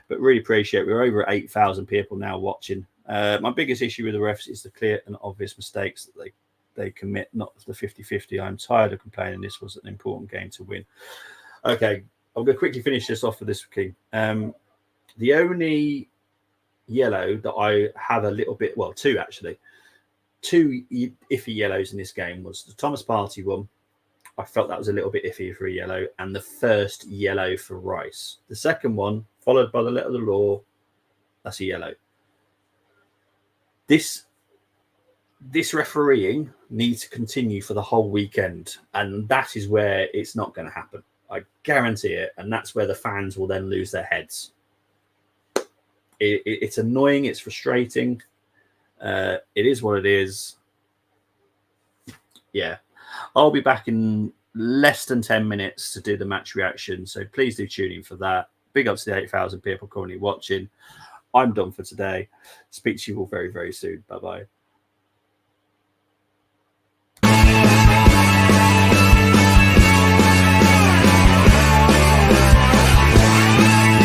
But really appreciate we're over 8,000 people now watching. My biggest issue with the refs is the clear and obvious mistakes that they commit, not the 50-50. I'm tired of complaining. This was an important game to win. Okay, I'm going to quickly finish this off with this, King. The only yellow that I have a little bit, well, 2 actually, 2 iffy yellows in this game was the Thomas Partey one. I felt that was a little bit iffy for a yellow, and the first yellow for Rice. The second one, followed by the letter of the law, that's a yellow. This refereeing needs to continue for the whole weekend, and that is where it's not going to happen. I guarantee it, and that's where the fans will then lose their heads. It's annoying. It's frustrating. It is what it is. Yeah. I'll be back in less than 10 minutes to do the match reaction. So please do tune in for that. Big ups to the 8,000 people currently watching. I'm done for today. Speak to you all very, very soon. Bye-bye.